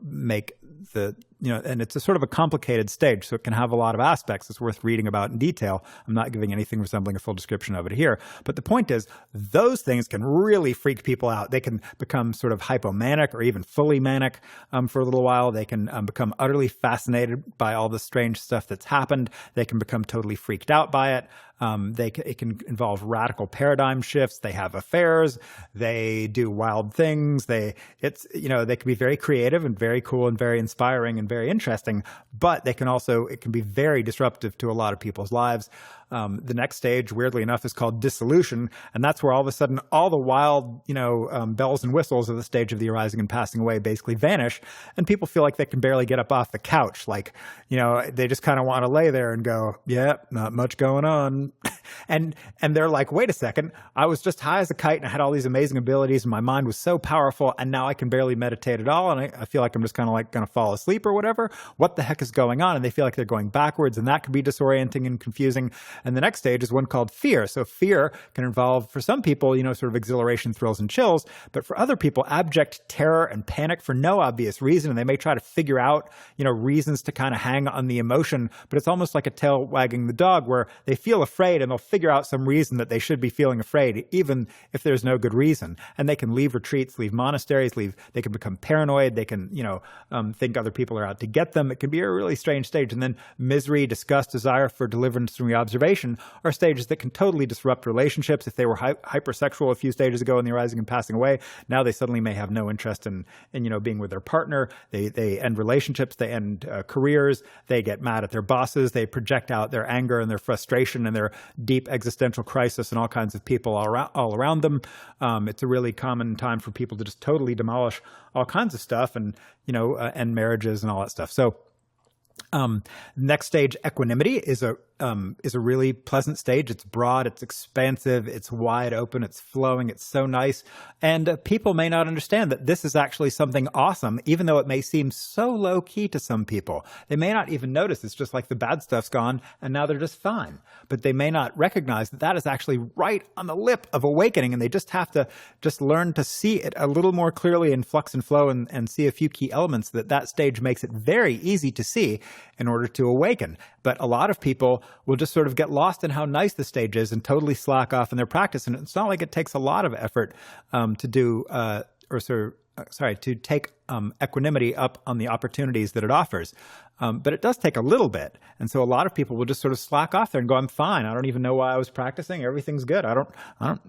make the, and it's a sort of a complicated stage, so it can have a lot of aspects it's worth reading about in detail. I'm not giving anything resembling a full description of it here. But the point is, those things can really freak people out. They can become sort of hypomanic or even fully manic for a little while. They can become utterly fascinated by all the strange stuff that's happened. They can become totally freaked out by it. It can involve radical paradigm shifts. They have affairs. They do wild things. They can be very creative and very cool and very inspiring and very interesting, but it can be very disruptive to a lot of people's lives. The next stage, weirdly enough, is called dissolution. And that's where all of a sudden all the wild, bells and whistles of the stage of the arising and passing away basically vanish. And people feel like they can barely get up off the couch. Like, they just kind of want to lay there and go, yeah, not much going on. And they're like, wait a second, I was just high as a kite and I had all these amazing abilities and my mind was so powerful and now I can barely meditate at all. And I feel like I'm just kind of like going to fall asleep or whatever. What the heck is going on? And they feel like they're going backwards, and that can be disorienting and confusing. And the next stage is one called fear. So fear can involve, for some people, sort of exhilaration, thrills, and chills. But for other people, abject terror and panic for no obvious reason. And they may try to figure out, reasons to kind of hang on the emotion. But it's almost like a tail wagging the dog, where they feel afraid and they'll figure out some reason that they should be feeling afraid, even if there's no good reason. And they can leave retreats, leave monasteries, they can become paranoid. They can, think other people are out to get them. It can be a really strange stage. And then misery, disgust, desire for deliverance from reobservation are stages that can totally disrupt relationships. If they were hypersexual a few stages ago in the arising and passing away, now they suddenly may have no interest in being with their partner. They end relationships. They end careers. They get mad at their bosses. They project out their anger and their frustration and their deep existential crisis and all kinds of people all around them. It's a really common time for people to just totally demolish all kinds of stuff and end marriages and all that stuff. So next stage, equanimity, is a really pleasant stage. It's broad, it's expansive, it's wide open, it's flowing, it's so nice. And people may not understand that this is actually something awesome, even though it may seem so low key to some people. They may not even notice. It's just like the bad stuff's gone and now they're just fine. But they may not recognize that that is actually right on the lip of awakening, and they just have to learn to see it a little more clearly in flux and flow and see a few key elements that stage makes it very easy to see in order to awaken. But a lot of people will just sort of get lost in how nice the stage is and totally slack off in their practice. And it's not like it takes a lot of effort to take equanimity up on the opportunities that it offers. But it does take a little bit. And so a lot of people will just sort of slack off there and go, I'm fine. I don't even know why I was practicing. Everything's good. I don't know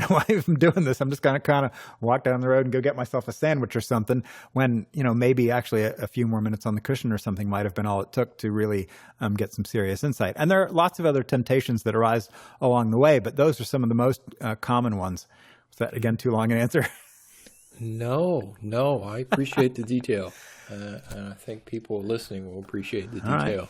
why I'm doing this. I'm just going to kind of walk down the road and go get myself a sandwich or something, when, maybe actually a few more minutes on the cushion or something might have been all it took to really get some serious insight. And there are lots of other temptations that arise along the way, but those are some of the most common ones. Was that, again, too long an answer? No, I appreciate the detail. And I think people listening will appreciate the detail. Right.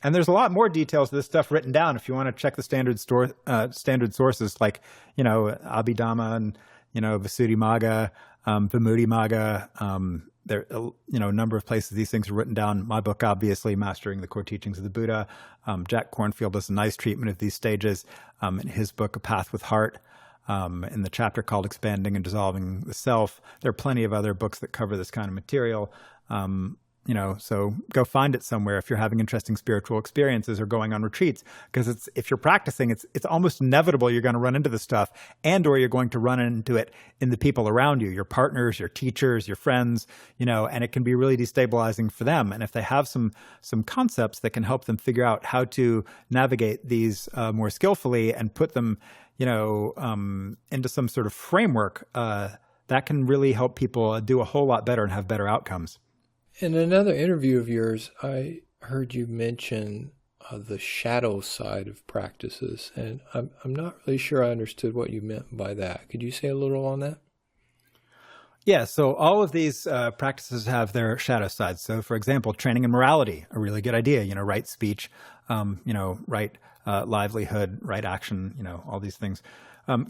And there's a lot more details to this stuff written down if you want to check the standard sources like, Abhidhamma and, Visuddhimagga, Vimudhimagga. There, a number of places these things are written down. My book, obviously, Mastering the Core Teachings of the Buddha. Jack Kornfield does a nice treatment of these stages in his book, A Path with Heart. In the chapter called Expanding and Dissolving the Self. There are plenty of other books that cover this kind of material. So go find it somewhere if you're having interesting spiritual experiences or going on retreats, because if you're practicing, it's almost inevitable you're going to run into this stuff, or you're going to run into it in the people around you, your partners, your teachers, your friends, and it can be really destabilizing for them. And if they have some concepts that can help them figure out how to navigate these more skillfully and put them into some sort of framework, that can really help people do a whole lot better and have better outcomes. In another interview of yours, I heard you mention the shadow side of practices, and I'm not really sure I understood what you meant by that. Could you say a little on that? Yeah, so all of these practices have their shadow sides. So, for example, training in morality, a really good idea. Right speech, right livelihood, right action. All these things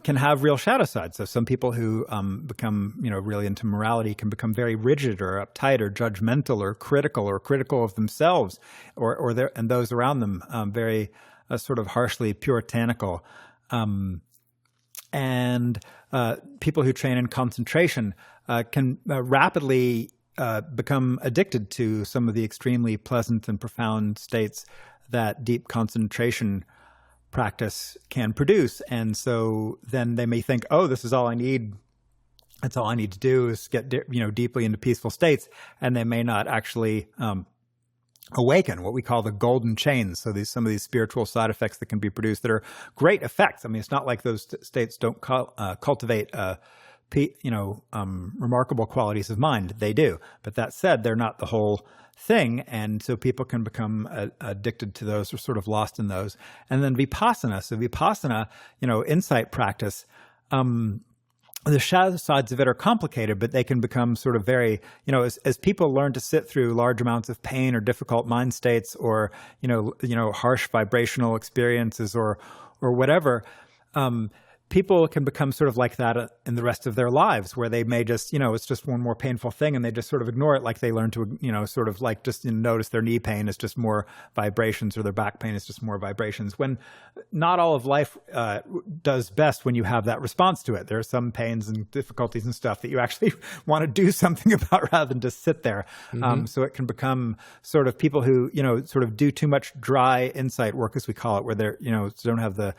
can have real shadow sides. So, some people who become, really into morality can become very rigid or uptight or judgmental or critical of themselves or their and those around them. Very sort of harshly puritanical. And people who train in concentration can rapidly become addicted to some of the extremely pleasant and profound states that deep concentration practice can produce. And so then they may think, oh, this is all I need. That's all I need to do is get deeply into peaceful states. And they may not actually awaken, what we call the golden chains. So some of these spiritual side effects that can be produced that are great effects. I mean, it's not like those states don't cultivate remarkable qualities of mind. They do. But that said, they're not the whole thing. And so people can become addicted to those or sort of lost in those. And then Vipassana. So Vipassana, insight practice, the shadow sides of it are complicated, but they can become sort of very, as people learn to sit through large amounts of pain or difficult mind states or, harsh vibrational experiences or whatever, people can become sort of like that in the rest of their lives, where they may just, it's just one more painful thing and they just sort of ignore it, like they learn to, sort of like just notice their knee pain is just more vibrations or their back pain is just more vibrations, when not all of life does best when you have that response to it. There are some pains and difficulties and stuff that you actually want to do something about rather than just sit there. Mm-hmm. So it can become sort of people who, sort of do too much dry insight work, as we call it, where they're, don't have the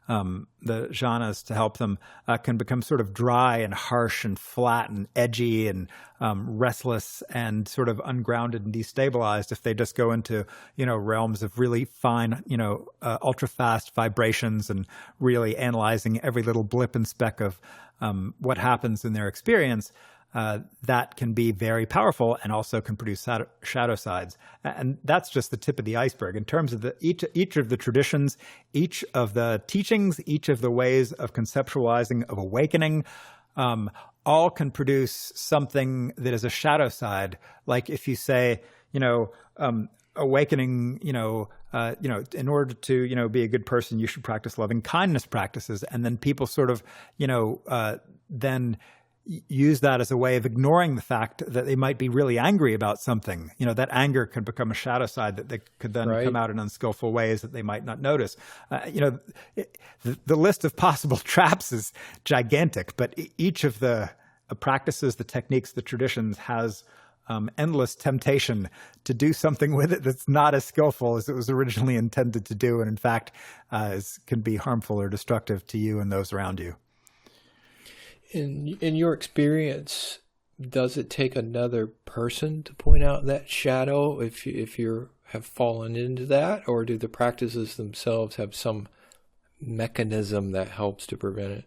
jhanas to help them, can become sort of dry and harsh and flat and edgy and restless and sort of ungrounded and destabilized if they just go into, realms of really fine, ultra fast vibrations and really analyzing every little blip and speck of what happens in their experience. That can be very powerful and also can produce shadow sides. And that's just the tip of the iceberg. In terms of each of the traditions, each of the teachings, each of the ways of conceptualizing of awakening, all can produce something that is a shadow side. Like if you say, awakening, in order to, be a good person, you should practice loving kindness practices. And then people sort of, then use that as a way of ignoring the fact that they might be really angry about something. That anger could become a shadow side that they could then come out in unskillful ways that they might not notice. The list of possible traps is gigantic, but each of the practices, the techniques, the traditions has endless temptation to do something with it that's not as skillful as it was originally intended to do, and in fact can be harmful or destructive to you and those around you. In your experience, does it take another person to point out that shadow if you have fallen into that, or do the practices themselves have some mechanism that helps to prevent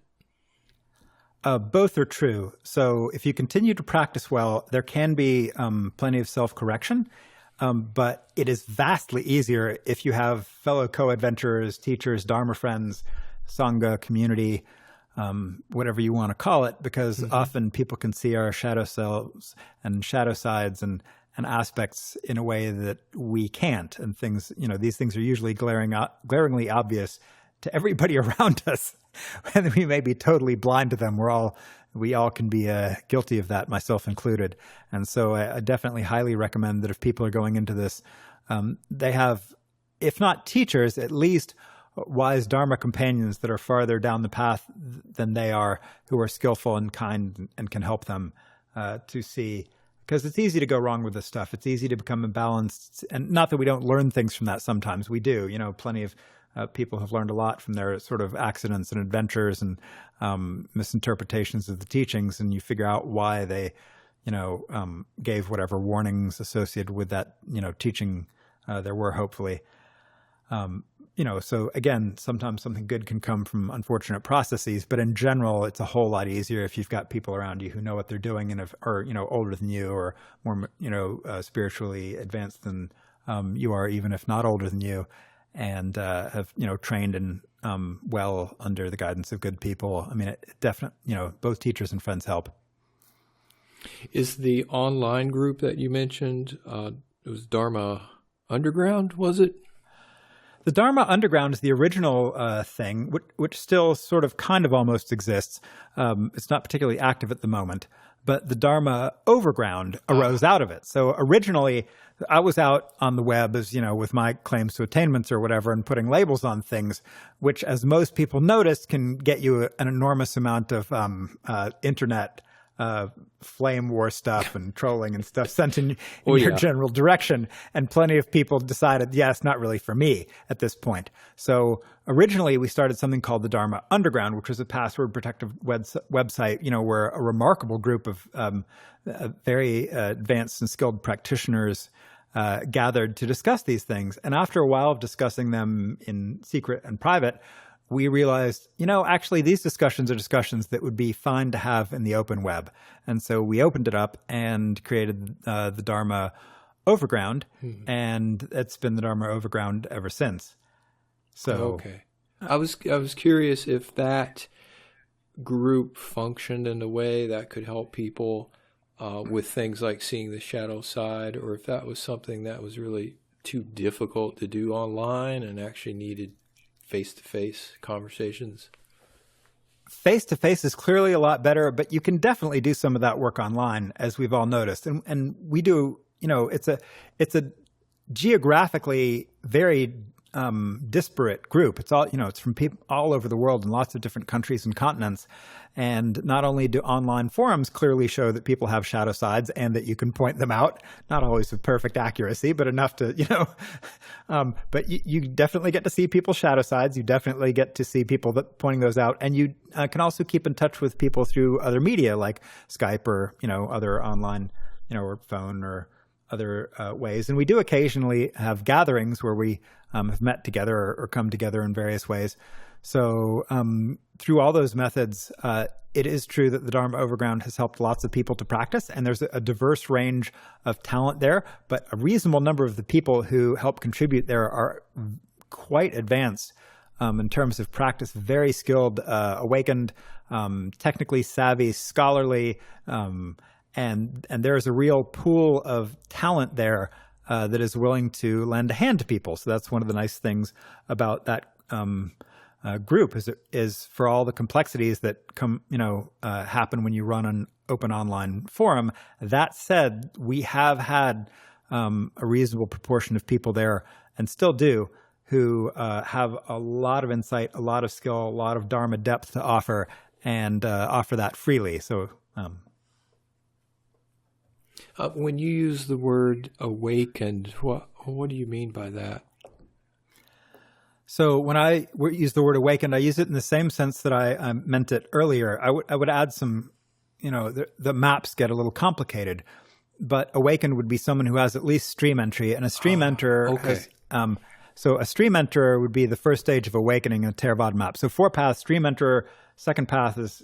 it? Both are true. So if you continue to practice well, there can be plenty of self-correction, but it is vastly easier if you have fellow co-adventurers, teachers, Dharma friends, Sangha, community, whatever you want to call it, because often people can see our shadow selves and shadow sides and aspects in a way that we can't. And things, these things are usually glaringly obvious to everybody around us, and we may be totally blind to them. We all can be guilty of that, myself included. And so I definitely highly recommend that if people are going into this, they have, if not teachers, at least wise Dharma companions that are farther down the path than they are, who are skillful and kind and can help them to see. Because it's easy to go wrong with this stuff. It's easy to become imbalanced. And not that we don't learn things from that sometimes. We do. Plenty of people have learned a lot from their sort of accidents and adventures and misinterpretations of the teachings. And you figure out why they, gave whatever warnings associated with that, teaching there were, hopefully. So again, sometimes something good can come from unfortunate processes, but in general, it's a whole lot easier if you've got people around you who know what they're doing and are older than you or more, spiritually advanced than you are, even if not older than you, and have, trained and well under the guidance of good people. I mean, it definitely, both teachers and friends help. Is the online group that you mentioned, it was Dharma Underground, was it? The Dharma Underground is the original thing, which still sort of kind of almost exists. It's not particularly active at the moment, but the Dharma Overground arose out of it. So originally, I was out on the web as, with my claims to attainments or whatever and putting labels on things, which, as most people notice, can get you an enormous amount of internet flame war stuff and trolling and stuff sent in your general direction. And plenty of people decided, it's not really for me at this point. So originally we started something called the Dharma Underground, which was a password protective website, where a remarkable group of very advanced and skilled practitioners gathered to discuss these things. And after a while of discussing them in secret and private, we realized, actually these discussions are discussions that would be fine to have in the open web. And so we opened it up and created the Dharma Overground, and it's been the Dharma Overground ever since. So okay. I was curious if that group functioned in a way that could help people with things like seeing the shadow side, or if that was something that was really too difficult to do online and actually needed face-to-face conversations. Face-to-face is clearly a lot better, but you can definitely do some of that work online, as we've all noticed. And we do, it's a geographically very disparate group. It's all, it's from people all over the world in lots of different countries and continents. And not only do online forums clearly show that people have shadow sides and that you can point them out, not always with perfect accuracy, but enough to, but you definitely get to see people's shadow sides. You definitely get to see people pointing those out. And you can also keep in touch with people through other media like Skype or, other online, or phone or other ways. And we do occasionally have gatherings where we have met together or come together in various ways. So through all those methods, it is true that the Dharma Overground has helped lots of people to practice, and there's a diverse range of talent there, but a reasonable number of the people who help contribute there are quite advanced in terms of practice, very skilled, awakened, technically savvy, scholarly, and there's a real pool of talent there that is willing to lend a hand to people. So that's one of the nice things about that group is for all the complexities that happen when you run an open online forum. That said, we have had a reasonable proportion of people there, and still do, who have a lot of insight, a lot of skill, a lot of Dharma depth to offer, and offer that freely. So when you use the word awakened, what do you mean by that? So when I use the word awakened, I use it in the same sense that I meant it earlier. I would add some, the maps get a little complicated, but awakened would be someone who has at least stream entry, and a stream enterer has, so a stream enterer would be the first stage of awakening in a Theravada map. So 4 paths, stream enterer, second path is,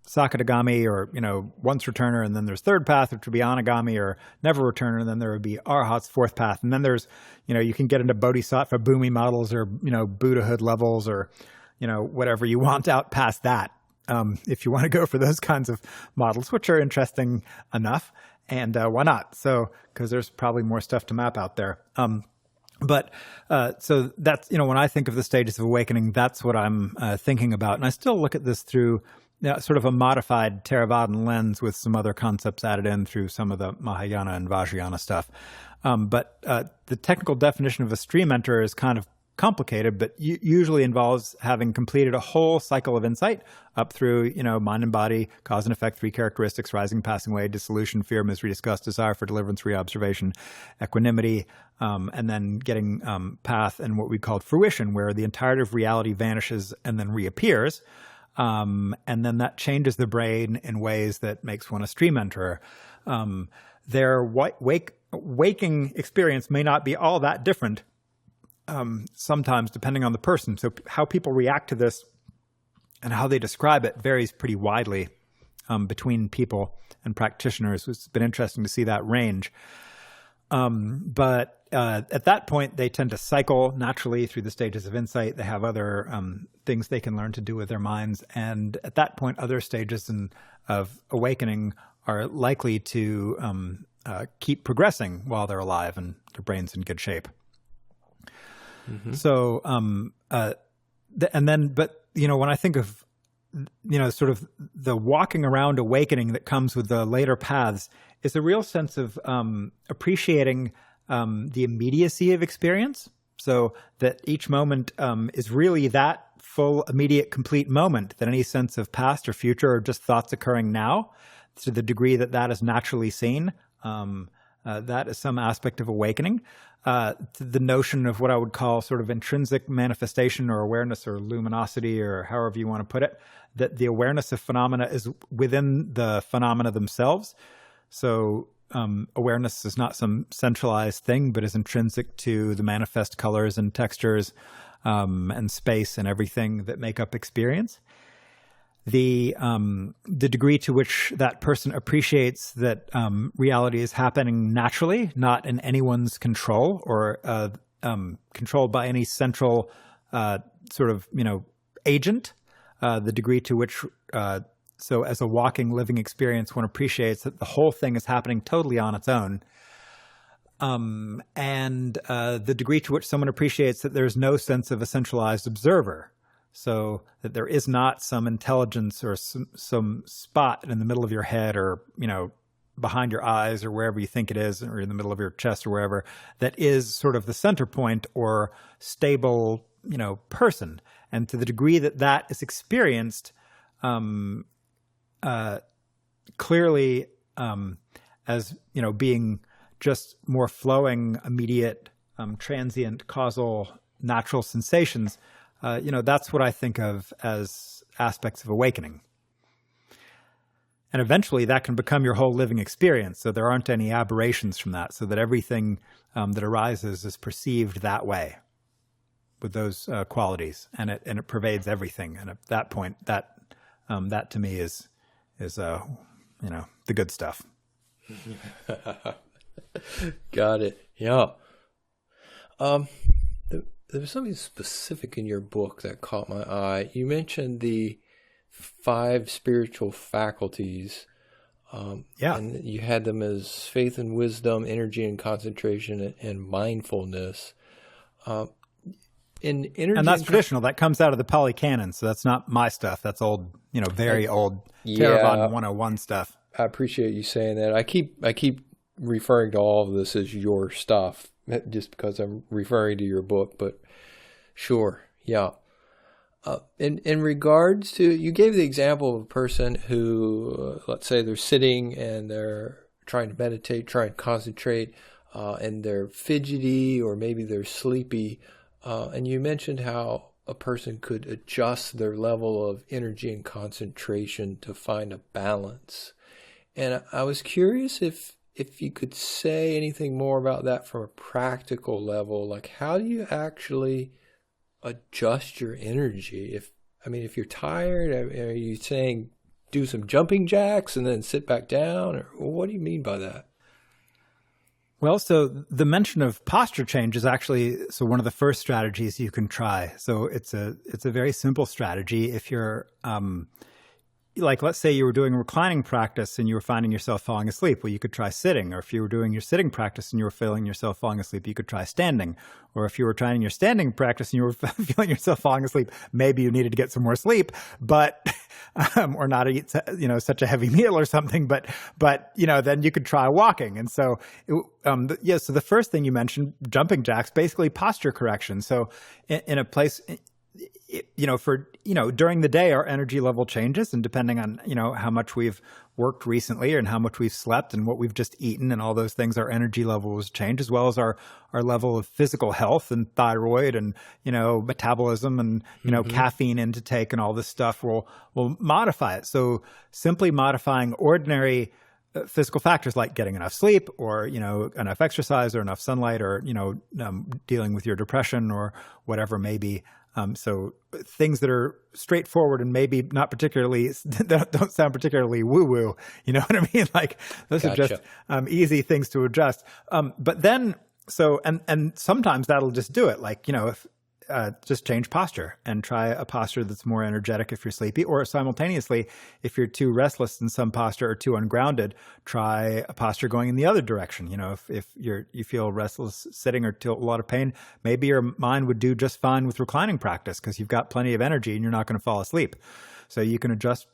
Sakadagami, or, once returner, and then there's third path, which would be Anagami or never returner, and then there would be Arahat's fourth path. And then there's, you can get into Bodhisattva Bhumi models or, Buddhahood levels or, whatever you want out past that. If you want to go for those kinds of models, which are interesting enough, and why not? So, because there's probably more stuff to map out there. So that's, when I think of the stages of awakening, that's what I'm thinking about. And I still look at this through sort of a modified Theravadan lens with some other concepts added in through some of the Mahayana and Vajrayana stuff. But the technical definition of a stream enterer is kind of complicated, but usually involves having completed a whole cycle of insight up through, mind and body, cause and effect, 3 characteristics, rising, passing away, dissolution, fear, misery, disgust, desire for deliverance, reobservation, equanimity, and then getting path and what we called fruition, where the entirety of reality vanishes and then reappears. And then that changes the brain in ways that makes one a stream enterer. Their waking experience may not be all that different, sometimes depending on the person. So how people react to this and how they describe it varies pretty widely between people and practitioners. It's been interesting to see that range. But at that point, they tend to cycle naturally through the stages of insight. They have other things they can learn to do with their minds. And at that point, other stages of awakening are likely to keep progressing while they're alive and their brain's in good shape. Mm-hmm. So, but when I think of, sort of the walking around awakening that comes with the later paths, is a real sense of appreciating the immediacy of experience. So that each moment is really that full, immediate, complete moment, that any sense of past or future or just thoughts occurring now, to the degree that that is naturally seen, that is some aspect of awakening. To the notion of what I would call sort of intrinsic manifestation or awareness or luminosity or however you want to put it, that the awareness of phenomena is within the phenomena themselves. So awareness is not some centralized thing, but is intrinsic to the manifest colors and textures and space and everything that make up experience. The degree to which that person appreciates that reality is happening naturally, not in anyone's control or controlled by any central sort of agent. The degree to which so as a walking, living experience, one appreciates that the whole thing is happening totally on its own. And the degree to which someone appreciates that there's no sense of a centralized observer. So that there is not some intelligence or some spot in the middle of your head or, behind your eyes or wherever you think it is, or in the middle of your chest or wherever, that is sort of the center point or stable, person. And to the degree that that is experienced clearly as, being just more flowing, immediate, transient, causal, natural sensations, that's what I think of as aspects of awakening. And eventually that can become your whole living experience. So there aren't any aberrations from that, so that everything that arises is perceived that way with those qualities, and it pervades everything. And at that point, that to me is the good stuff. Got it. Yeah. There was something specific in your book that caught my eye. You mentioned the 5 spiritual faculties. And you had them as faith and wisdom, energy and concentration, and mindfulness. And that's traditional. That comes out of the Pali Canon, so that's not my stuff. That's old, very old Thervadan 101 stuff. I appreciate you saying that. I keep referring to all of this as your stuff, just because I'm referring to your book, but sure, yeah. In regards to, you gave the example of a person who, let's say they're sitting and they're trying to meditate, trying to concentrate, and they're fidgety or maybe they're sleepy, and you mentioned how a person could adjust their level of energy and concentration to find a balance. And I was curious if you could say anything more about that from a practical level. Like, how do you actually adjust your energy? If you're tired, are you saying do some jumping jacks and then sit back down? Or what do you mean by that? Well, so the mention of posture change is actually one of the first strategies you can try. So it's a very simple strategy. If you're let's say you were doing reclining practice and you were finding yourself falling asleep, well, you could try sitting. Or if you were doing your sitting practice and you were feeling yourself falling asleep, you could try standing. Or if you were trying your standing practice and you were feeling yourself falling asleep, maybe you needed to get some more sleep, but or not eat such a heavy meal or something. But then you could try walking. And so so the first thing you mentioned, jumping jacks, basically posture correction. So in a place, during the day, our energy level changes, and depending on, how much we've worked recently and how much we've slept and what we've just eaten and all those things, our energy levels change, as well as our level of physical health and thyroid and, metabolism and, caffeine intake and all this stuff will modify it. So simply modifying ordinary physical factors like getting enough sleep or, enough exercise or enough sunlight or, dealing with your depression or whatever may be, So things that are straightforward and maybe not particularly, don't sound particularly woo-woo, you know what I mean? Like those are just easy things to adjust. But then, and sometimes that'll just do it. Like, you know, if just change posture and try a posture that's more energetic if you're sleepy, or simultaneously, if you're too restless in some posture or too ungrounded, try a posture going in the other direction. You know, if you feel restless sitting or feel a lot of pain, maybe your mind would do just fine with reclining practice because you've got plenty of energy and you're not going to fall asleep. So you can adjust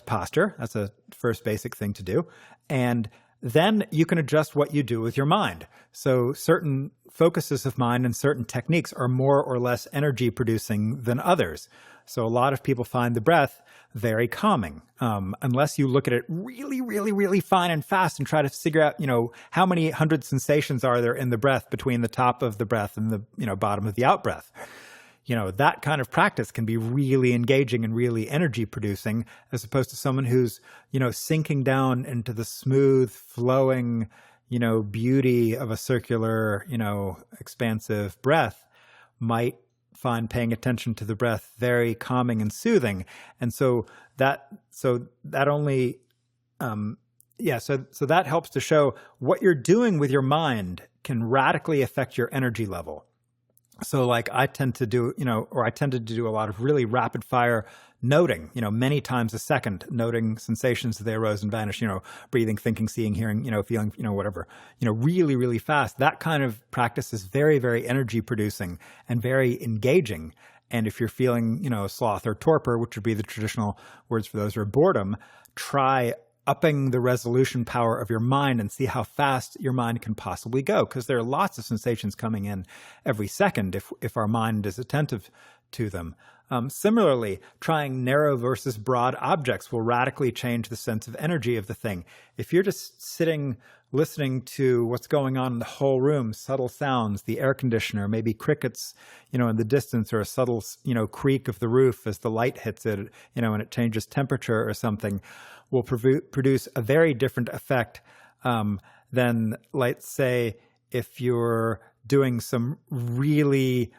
posture. That's a first basic thing to do. And then you can adjust what you do with your mind. So certain focuses of mind and certain techniques are more or less energy producing than others. So a lot of people find the breath very calming, unless you look at it really, really, really fine and fast and try to figure out, you know, how many hundred sensations are there in the breath between the top of the breath and the, you know, bottom of the out breath. You know, that kind of practice can be really engaging and really energy producing, as opposed to someone who's, you know, sinking down into the smooth flowing, you know, beauty of a circular, you know, expansive breath might find paying attention to the breath very calming and soothing. And so that helps to show what you're doing with your mind can radically affect your energy level. So like I tended to do a lot of really rapid fire noting, you know, many times a second, noting sensations as they arose and vanished, you know, breathing, thinking, seeing, hearing, you know, feeling, you know, whatever, you know, really, really fast. That kind of practice is very, very energy producing and very engaging. And if you're feeling, you know, sloth or torpor, which would be the traditional words for those, or boredom, try upping the resolution power of your mind and see how fast your mind can possibly go. Because there are lots of sensations coming in every second if our mind is attentive to them. Similarly, trying narrow versus broad objects will radically change the sense of energy of the thing. If you're just sitting, listening to what's going on in the whole room, subtle sounds, the air conditioner, maybe crickets, you know, in the distance, or a subtle, you know, creak of the roof as the light hits it, you know, and it changes temperature or something, will produce a very different effect than, let's say, if you're doing some really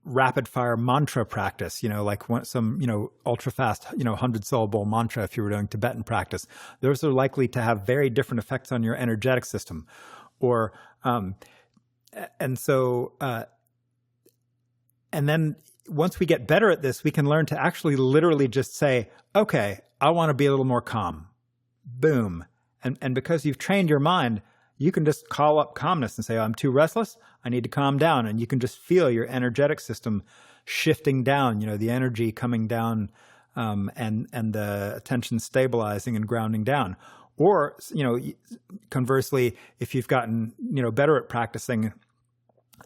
rapid fire mantra practice, you know, like some, you know, ultra fast, you know, 100-syllable mantra. If you were doing Tibetan practice, those are likely to have very different effects on your energetic system. Or, and then once we get better at this, we can learn to actually literally just say, okay, I want to be a little more calm. Boom. And because you've trained your mind, you can just call up calmness and say, oh, I'm too restless. I need to calm down. And you can just feel your energetic system shifting down, you know, the energy coming down, and the attention stabilizing and grounding down. Or, you know, conversely, if you've gotten, you know, better at practicing,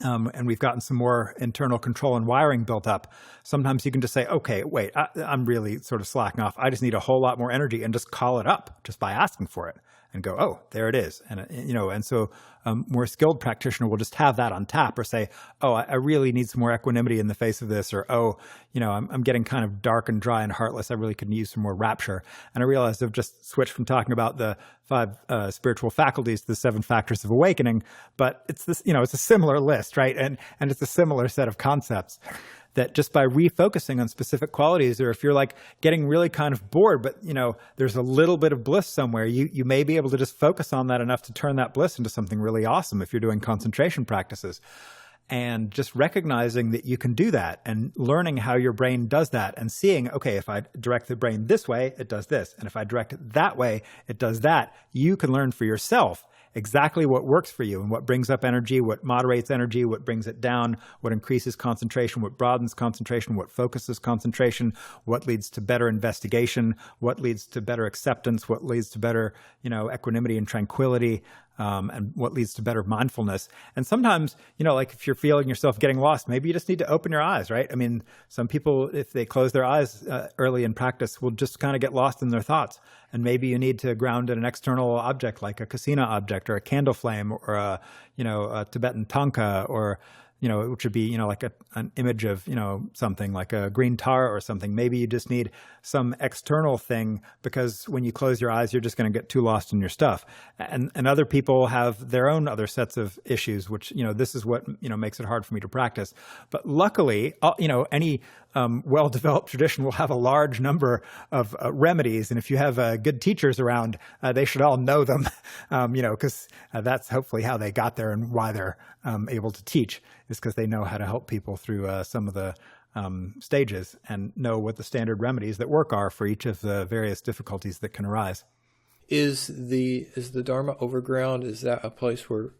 and we've gotten some more internal control and wiring built up, sometimes you can just say, okay, wait, I'm really sort of slacking off. I just need a whole lot more energy, and just call it up just by asking for it and go, oh, there it is. And, you know, and so more skilled practitioner will just have that on tap, or say, oh, I really need some more equanimity in the face of this, or, oh, you know, I'm getting kind of dark and dry and heartless. I really could use some more rapture. And I realized I've just switched from talking about the 5 spiritual faculties to the 7 factors of awakening, but it's this, you know, it's a similar list, right? And it's a similar set of concepts that just by refocusing on specific qualities, or if you're like getting really kind of bored, but, you know, there's a little bit of bliss somewhere, you may be able to just focus on that enough to turn that bliss into something really awesome if you're doing concentration practices. And just recognizing that you can do that, and learning how your brain does that, and seeing, okay, if I direct the brain this way, it does this. And if I direct it that way, it does that. You can learn for yourself exactly what works for you and what brings up energy, what moderates energy, what brings it down, what increases concentration, what broadens concentration, what focuses concentration, what leads to better investigation, what leads to better acceptance, what leads to better, you know, equanimity and tranquility, and what leads to better mindfulness. And sometimes, you know, like if you're feeling yourself getting lost, maybe you just need to open your eyes, right? I mean, some people, if they close their eyes early in practice, will just kind of get lost in their thoughts. And maybe you need to ground in an external object like a kasina object, or a candle flame, or a, you know, a Tibetan tanka, or which would be, like an image of, something like a green tar or something. Maybe you just need some external thing because when you close your eyes, you're just going to get too lost in your stuff. And other people have their own other sets of issues, which, this is what, makes it hard for me to practice. But luckily, any well-developed tradition will have a large number of remedies. And if you have good teachers around, they should all know them, because that's hopefully how they got there and why they're able to teach, is because they know how to help people through some of the stages and know what the standard remedies that work are for each of the various difficulties that can arise. Is the Dharma Overground, is that a place where,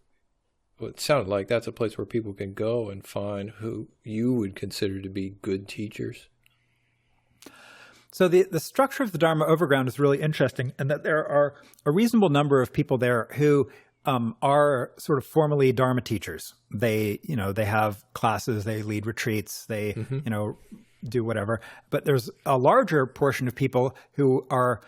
well, it sounded like that's a place where people can go and find who you would consider to be good teachers? So the structure of the Dharma Overground is really interesting, and that there are a reasonable number of people there who are sort of formally Dharma teachers. They have classes, they lead retreats, they, do whatever. But there's a larger portion of people who are,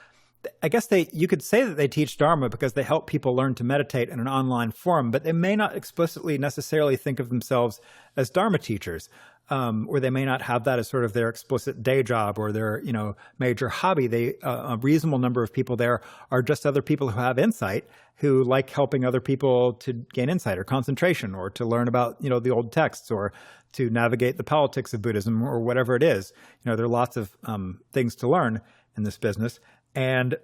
I guess you could say that they teach Dharma because they help people learn to meditate in an online form, but they may not explicitly necessarily think of themselves as Dharma teachers, or they may not have that as sort of their explicit day job or their, major hobby. A reasonable number of people there are just other people who have insight, who like helping other people to gain insight or concentration, or to learn about, the old texts, or to navigate the politics of Buddhism, or whatever it is. There are lots of things to learn in this business. And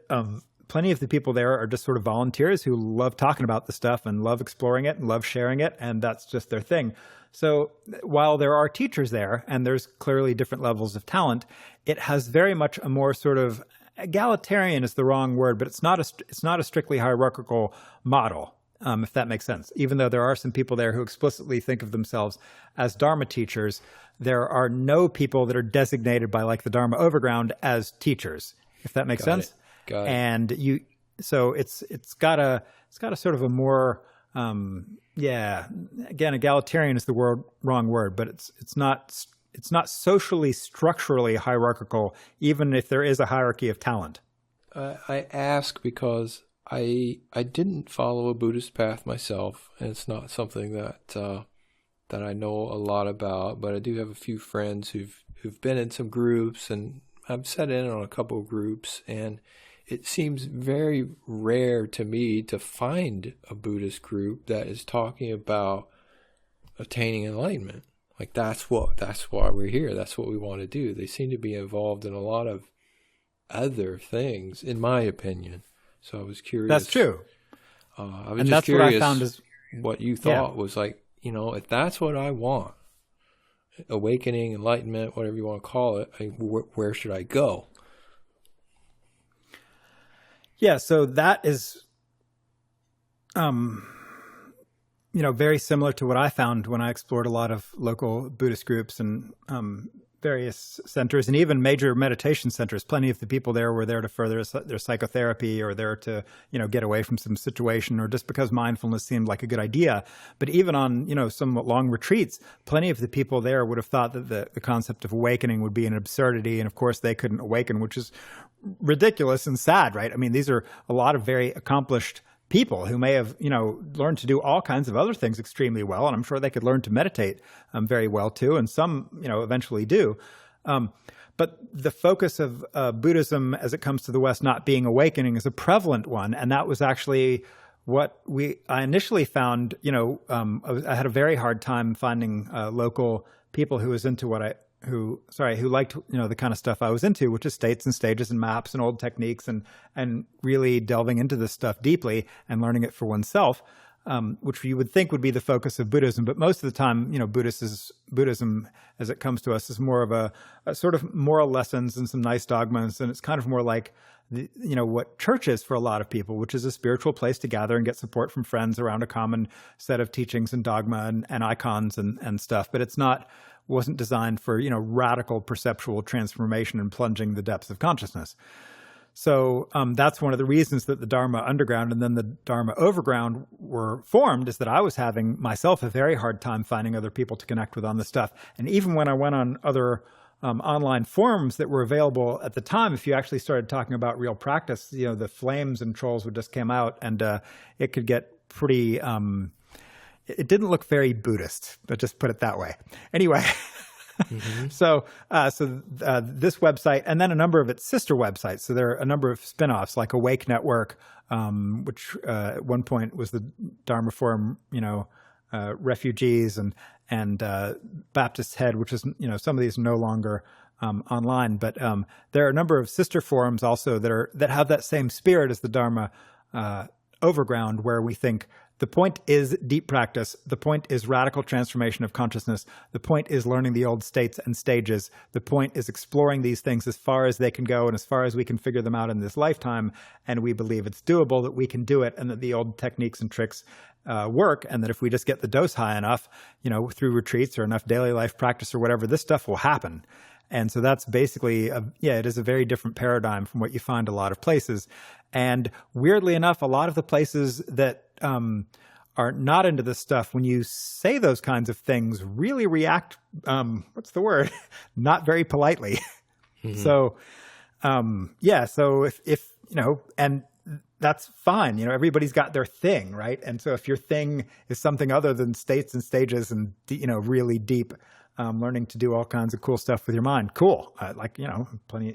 plenty of the people there are just sort of volunteers who love talking about the stuff and love exploring it and love sharing it, and that's just their thing. So while there are teachers there, and there's clearly different levels of talent, it has very much a more sort of egalitarian is the wrong word, but it's not a strictly hierarchical model, if that makes sense. Even though there are some people there who explicitly think of themselves as Dharma teachers, there are no people that are designated by like the Dharma Overground as teachers, if that makes sense. Got it. And so it's got a sort of a more, again, egalitarian is the wrong word, but it's not socially, structurally hierarchical, even if there is a hierarchy of talent. I ask because I didn't follow a Buddhist path myself, and it's not something that I know a lot about, but I do have a few friends who've been in some groups, and I've sat in on a couple of groups, and it seems very rare to me to find a Buddhist group that is talking about attaining enlightenment. Like that's why we're here. That's what we want to do. They seem to be involved in a lot of other things, in my opinion. So I was curious. That's true. I was just curious what I found what you thought was like, if that's what I want, awakening, enlightenment, whatever you want to call it, where should I go? Yeah, so that is, very similar to what I found when I explored a lot of local Buddhist groups and various centers, and even major meditation centers. Plenty of the people there were there to further their psychotherapy, or there to, get away from some situation, or just because mindfulness seemed like a good idea. But even on, somewhat long retreats, plenty of the people there would have thought that the concept of awakening would be an absurdity. And of course they couldn't awaken, which is ridiculous and sad, right? I mean, these are a lot of very accomplished people who may have, learned to do all kinds of other things extremely well. And I'm sure they could learn to meditate very well too. And some, eventually do. But the focus of Buddhism as it comes to the West not being awakening is a prevalent one. And that was actually what I initially found, I had a very hard time finding local people who was into who liked, the kind of stuff I was into, which is states and stages and maps and old techniques and really delving into this stuff deeply and learning it for oneself, which you would think would be the focus of Buddhism. But most of the time, Buddhism as it comes to us is more of a sort of moral lessons and some nice dogmas. And it's kind of more like, what church is for a lot of people, which is a spiritual place to gather and get support from friends around a common set of teachings and dogma and icons and stuff. But wasn't designed for, radical perceptual transformation and plunging the depths of consciousness. So that's one of the reasons that the Dharma Underground and then the Dharma Overground were formed, is that I was having myself a very hard time finding other people to connect with on this stuff. And even when I went on other online forums that were available at the time, if you actually started talking about real practice, the flames and trolls would just come out, and it could get pretty it didn't look very Buddhist, but just put it that way. Anyway, so this website, and then a number of its sister websites. So there are a number of spinoffs, like Awake Network, which at one point was the Dharma Forum, refugees, and Baptist Head, which is, some of these are no longer online, but there are a number of sister forums also that have that same spirit as the Dharma Overground, where we think the point is deep practice. The point is radical transformation of consciousness. The point is learning the old states and stages. The point is exploring these things as far as they can go and as far as we can figure them out in this lifetime. And we believe it's doable, that we can do it, and that the old techniques and tricks work, and that if we just get the dose high enough, through retreats or enough daily life practice or whatever, this stuff will happen. And so that's basically, it is a very different paradigm from what you find a lot of places. And weirdly enough, a lot of the places that are not into this stuff, when you say those kinds of things, really react, not very politely. Mm-hmm. So, so if and that's fine. Everybody's got their thing, right? And so if your thing is something other than states and stages and, really deep, learning to do all kinds of cool stuff with your mind, cool. Plenty,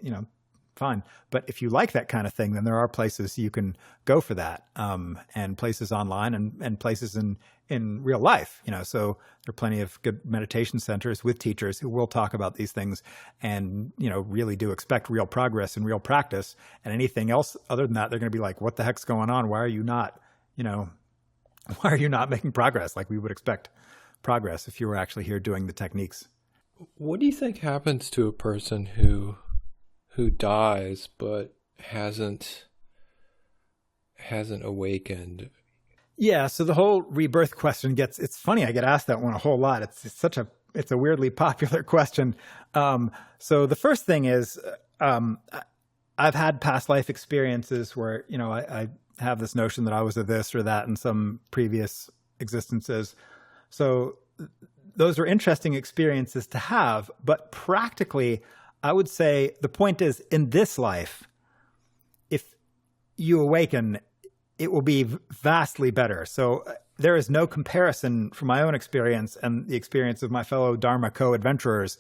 fine. But if you like that kind of thing, then there are places you can go for that, and places online and places in real life, so there are plenty of good meditation centers with teachers who will talk about these things and, really do expect real progress and real practice. And anything else other than that, they're going to be like, what the heck's going on? Why are you not making progress like we would expect progress if you were actually here doing the techniques? What do you think happens to a person who dies but hasn't awakened? Yeah, so the whole rebirth question it's funny, I get asked that one a whole lot. It's a weirdly popular question. So the first thing is, I've had past life experiences where, I have this notion that I was a this or that in some previous existences. So those are interesting experiences to have, but practically, I would say the point is, in this life, if you awaken, it will be vastly better. So there is no comparison from my own experience and the experience of my fellow Dharma co-adventurers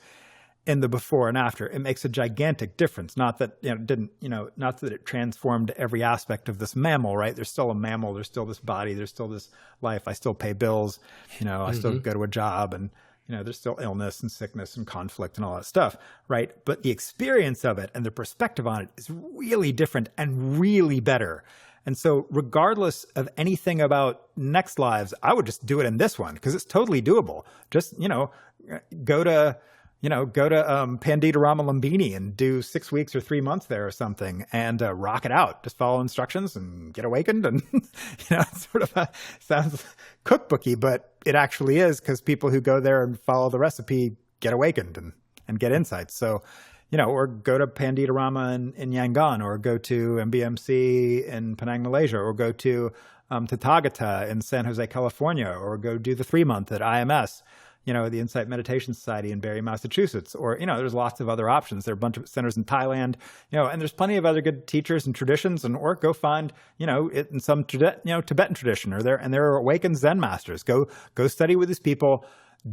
in the before and after. It makes a gigantic difference. Not that not that it transformed every aspect of this mammal, right? There's still a mammal. There's still this body. There's still this life. I still pay bills. I still go to a job, and there's still illness and sickness and conflict and all that stuff, right? But the experience of it and the perspective on it is really different and really better. And so regardless of anything about next lives, I would just do it in this one because it's totally doable. Just, go to Panditarama Lumbini and do 6 weeks or 3 months there or something and rock it out. Just follow instructions and get awakened. And, it's sort of sounds cookbooky, but it actually is, because people who go there and follow the recipe get awakened and get insights. So, or go to Panditarama in Yangon, or go to MBMC in Penang, Malaysia, or go to Tathagata in San Jose, California, or go do the 3-month at IMS, the Insight Meditation Society in Barre, Massachusetts, or, there's lots of other options. There are a bunch of centers in Thailand, and there's plenty of other good teachers and traditions, or go find, it in some, Tibetan tradition, or there are awakened Zen masters. Go study with these people.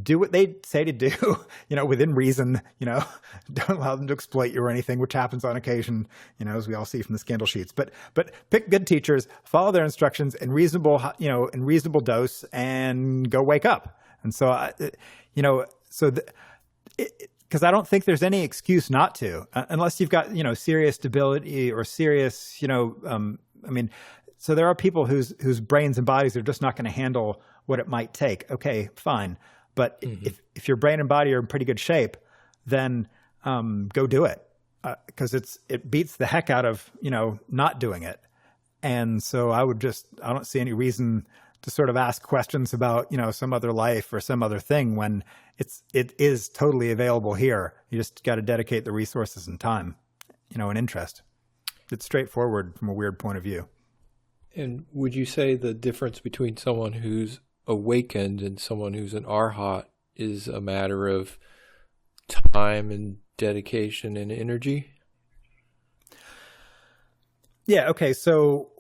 Do what they say to do, within reason, don't allow them to exploit you or anything, which happens on occasion, as we all see from the scandal sheets. But pick good teachers, follow their instructions in reasonable dose, and go wake up. And so, because I don't think there's any excuse not to, unless you've got, serious debility or serious, so there are people whose brains and bodies are just not going to handle what it might take. Okay, fine. But if your brain and body are in pretty good shape, then go do it, because it beats the heck out of not doing it. And so I don't see any reason to sort of ask questions about some other life or some other thing when it is totally available here. You just got to dedicate the resources and time, and interest. It's straightforward from a weird point of view. And would you say the difference between someone who's awakened and someone who's an arahat is a matter of time and dedication and energy? Yeah. Okay. So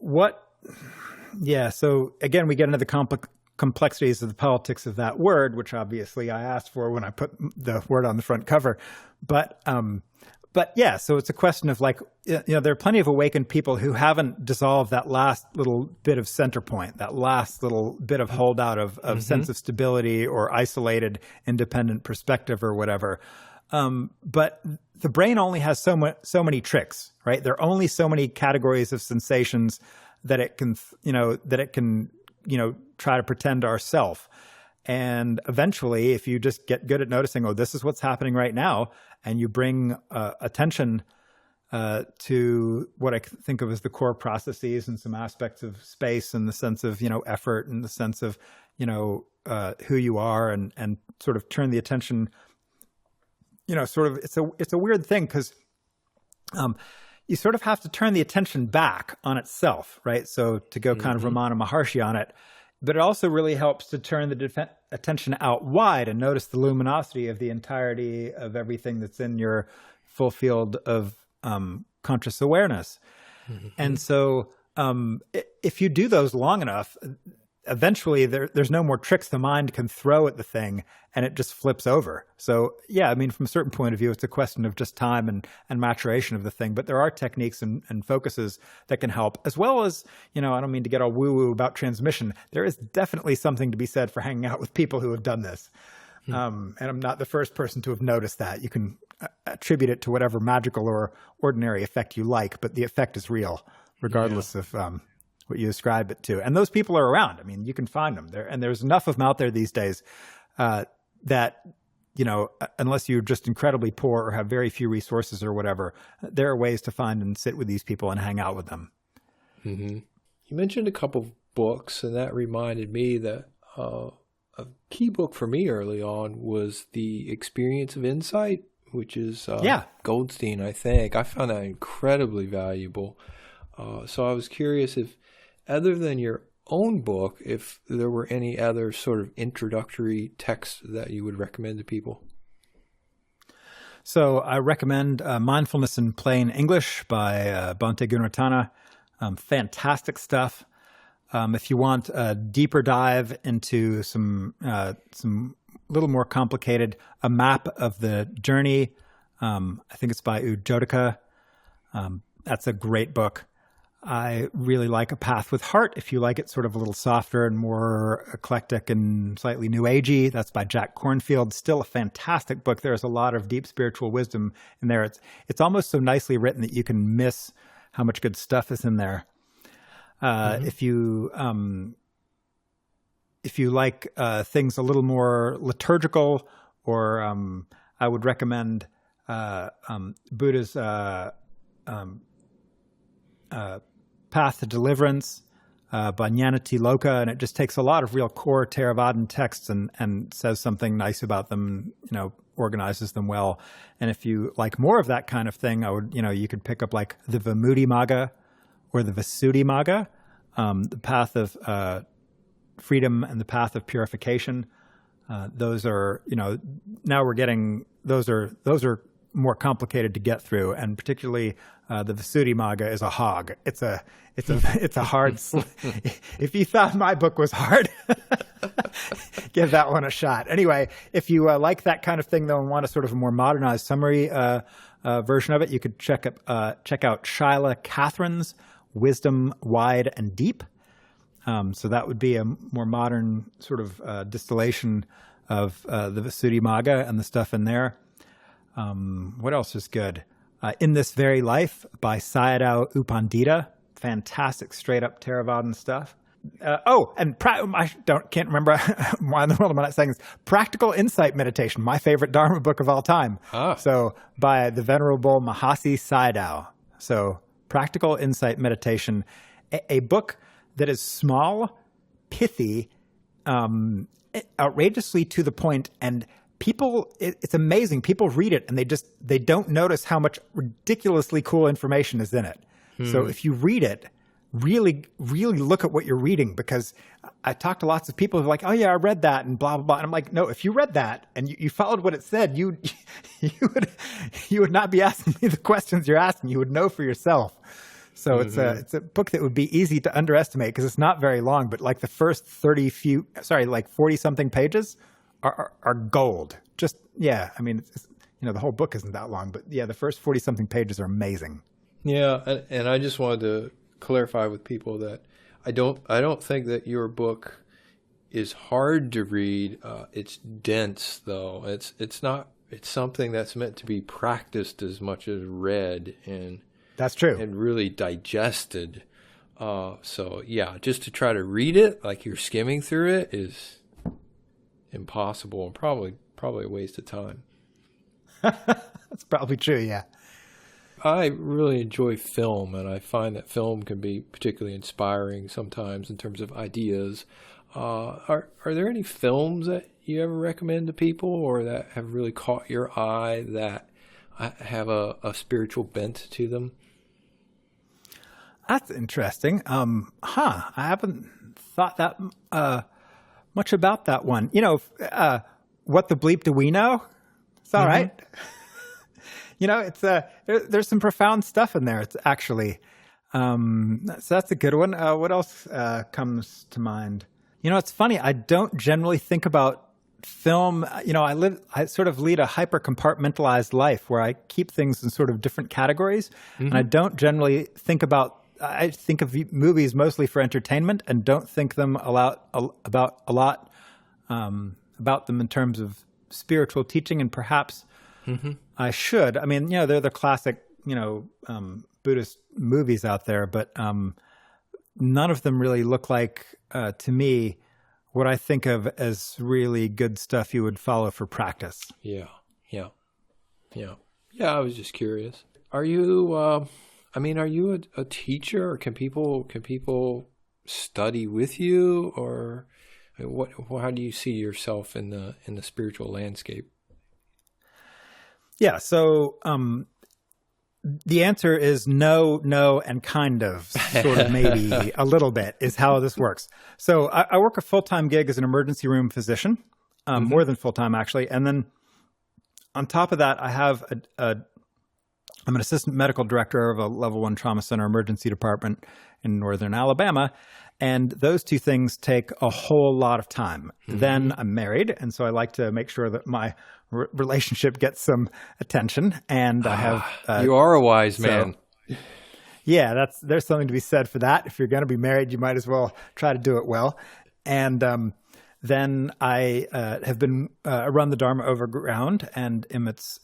so again, we get into the complexities of the politics of that word, which obviously I asked for when I put the word on the front cover. But yeah, so it's a question of like, there are plenty of awakened people who haven't dissolved that last little bit of center point, that last little bit of holdout of sense of stability or isolated independent perspective or whatever. But the brain only has so many tricks, right? There are only so many categories of sensations that it can try to pretend ourself. And eventually, if you just get good at noticing, oh, this is what's happening right now, and you bring attention to what I think of as the core processes and some aspects of space and the sense of, effort and the sense of, who you are, and sort of turn the attention, it's a weird thing because you sort of have to turn the attention back on itself, right? So to go kind of Ramana Maharshi on it, but it also really helps to turn the attention out wide and notice the luminosity of the entirety of everything that's in your full field of conscious awareness. And so if you do those long enough, eventually there's no more tricks the mind can throw at the thing, and it just flips over. So yeah, I mean, from a certain point of view, it's a question of just time and maturation of the thing. But there are techniques and focuses that can help, as well as, I don't mean to get all woo-woo about transmission. There is definitely something to be said for hanging out with people who have done this. And I'm not the first person to have noticed that. You can attribute it to whatever magical or ordinary effect you like, but the effect is real, regardless of what you ascribe it to. And those people are around. I mean, you can find them there. And there's enough of them out there these days that, unless you're just incredibly poor or have very few resources or whatever, there are ways to find and sit with these people and hang out with them. You mentioned a couple of books, and that reminded me that a key book for me early on was The Experience of Insight, which is Goldstein, I think. I found that incredibly valuable. So I was curious if, other than your own book, if there were any other sort of introductory texts that you would recommend to people. So I recommend Mindfulness in Plain English by Bhante Gunaratana. Fantastic stuff. If you want a deeper dive into some little more complicated, a map of the journey, I think it's by Udjodhika. That's a great book. I really like A Path with Heart, if you like it sort of a little softer and more eclectic and slightly new agey. That's by Jack Kornfield. Still a fantastic book. There's a lot of deep spiritual wisdom in there. It's almost so nicely written that you can miss how much good stuff is in there. If you like things a little more liturgical, or I would recommend Buddha's Path to Deliverance by Jnanatiloka, and it just takes a lot of real core Theravadan texts and says something nice about them, organizes them well. And if you like more of that kind of thing, I would, you could pick up like the Vimudimagga or the Visuddhimagga, the Path of Freedom and the Path of Purification. Those are, now we're getting, those are more complicated to get through, and particularly the Visuddhimagga is a hog. It's a hard. If you thought my book was hard, give that one a shot. Anyway, if you like that kind of thing though and want a sort of a more modernized summary version of it, you could check out Shyla Catherine's Wisdom Wide and Deep. So that would be a more modern sort of distillation of the Visuddhimagga and the stuff in there. What else is good? In This Very Life by Sayadow U Pandita. Fantastic, straight up Theravadan stuff. Can't remember why in the world am I not saying this. Practical Insight Meditation, my favorite Dharma book of all time. So by the Venerable Mahasi Sayadow. So Practical Insight Meditation, a book that is small, pithy, outrageously to the point, and people, it's amazing. People read it and they don't notice how much ridiculously cool information is in it. So if you read it, really, really look at what you're reading, because I talked to lots of people who are like, oh yeah, I read that and blah, blah, blah. And I'm like, no, if you read that and you followed what it said, you would not be asking me the questions you're asking. You would know for yourself. So it's a book that would be easy to underestimate because it's not very long, but like the first 40 something pages are gold. Just, yeah. I mean, the whole book isn't that long, but yeah, the first 40 something pages are amazing. Yeah. And I just wanted to clarify with people that I don't think that your book is hard to read. It's dense though. It's something that's meant to be practiced as much as read, and that's true, and really digested. So yeah, just to try to read it like you're skimming through it is impossible and probably a waste of time. That's probably true. Yeah. I really enjoy film, and I find that film can be particularly inspiring sometimes in terms of ideas. Are there any films that you ever recommend to people or that have really caught your eye that have a spiritual bent to them? That's interesting. I haven't thought that much about that one. What the bleep do we know? It's all right. It's there's some profound stuff in there. It's actually, so that's a good one. What else comes to mind? It's funny. I don't generally think about film. I sort of lead a hyper compartmentalized life where I keep things in sort of different categories, and I don't generally think about. I think of movies mostly for entertainment, and don't think them about a lot about them in terms of spiritual teaching, and perhaps. I should. I mean, they're the classic, Buddhist movies out there, but none of them really look like, to me, what I think of as really good stuff you would follow for practice. Yeah. I was just curious. Are you? Are you a teacher, or can people study with you, or how do you see yourself in the spiritual landscape? Yeah, so the answer is no, and kind of, sort of, maybe a little bit is how this works. So I work a full-time gig as an emergency room physician, more than full-time actually. And then on top of that, I have I'm an assistant medical director of a level 1 trauma center emergency department in northern Alabama. And those two things take a whole lot of time. Then I'm married, and so I like to make sure that my relationship gets some attention. And I have you are a wise man. Yeah, there's something to be said for that. If you're going to be married, you might as well try to do it well. And then I have been run the Dharma Overground and am its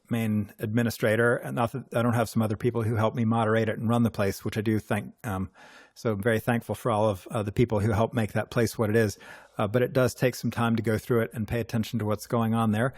main administrator. And not that I don't have some other people who help me moderate it and run the place, which I do think. So I'm very thankful for all of the people who help make that place what it is. But it does take some time to go through it and pay attention to what's going on there.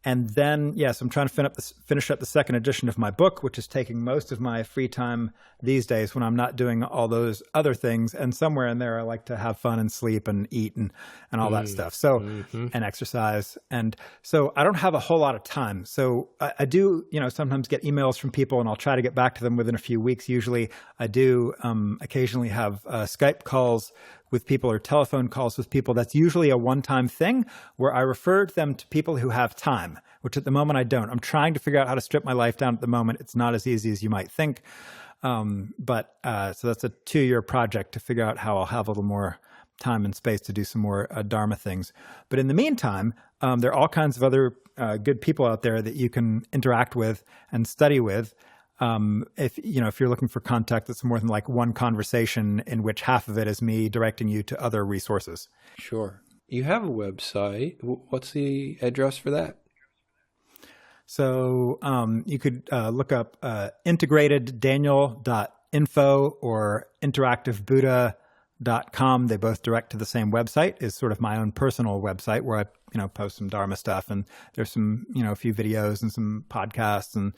And then, yes, I'm trying to finish up the second edition of my book, which is taking most of my free time these days when I'm not doing all those other things. And somewhere in there, I like to have fun and sleep and eat and all that stuff. So, and exercise. And so I don't have a whole lot of time. So I do, sometimes get emails from people, and I'll try to get back to them within a few weeks. Usually I do occasionally have Skype calls with people or telephone calls with people. That's usually a one-time thing where I refer them to people who have time, which at the moment I don't. I'm trying to figure out how to strip my life down at the moment. It's not as easy as you might think. So that's a 2-year project to figure out how I'll have a little more time and space to do some more Dharma things. But in the meantime, there are all kinds of other good people out there that you can interact with and study with. If you're looking for contact that's more than like one conversation in which half of it is me directing you to other resources. Sure. You have a website. What's the address for that? So you could look up integrateddaniel.info or interactivebuddha.com. They both direct to the same website. Is sort of my own personal website where I post some Dharma stuff, and there's some a few videos and some podcasts, and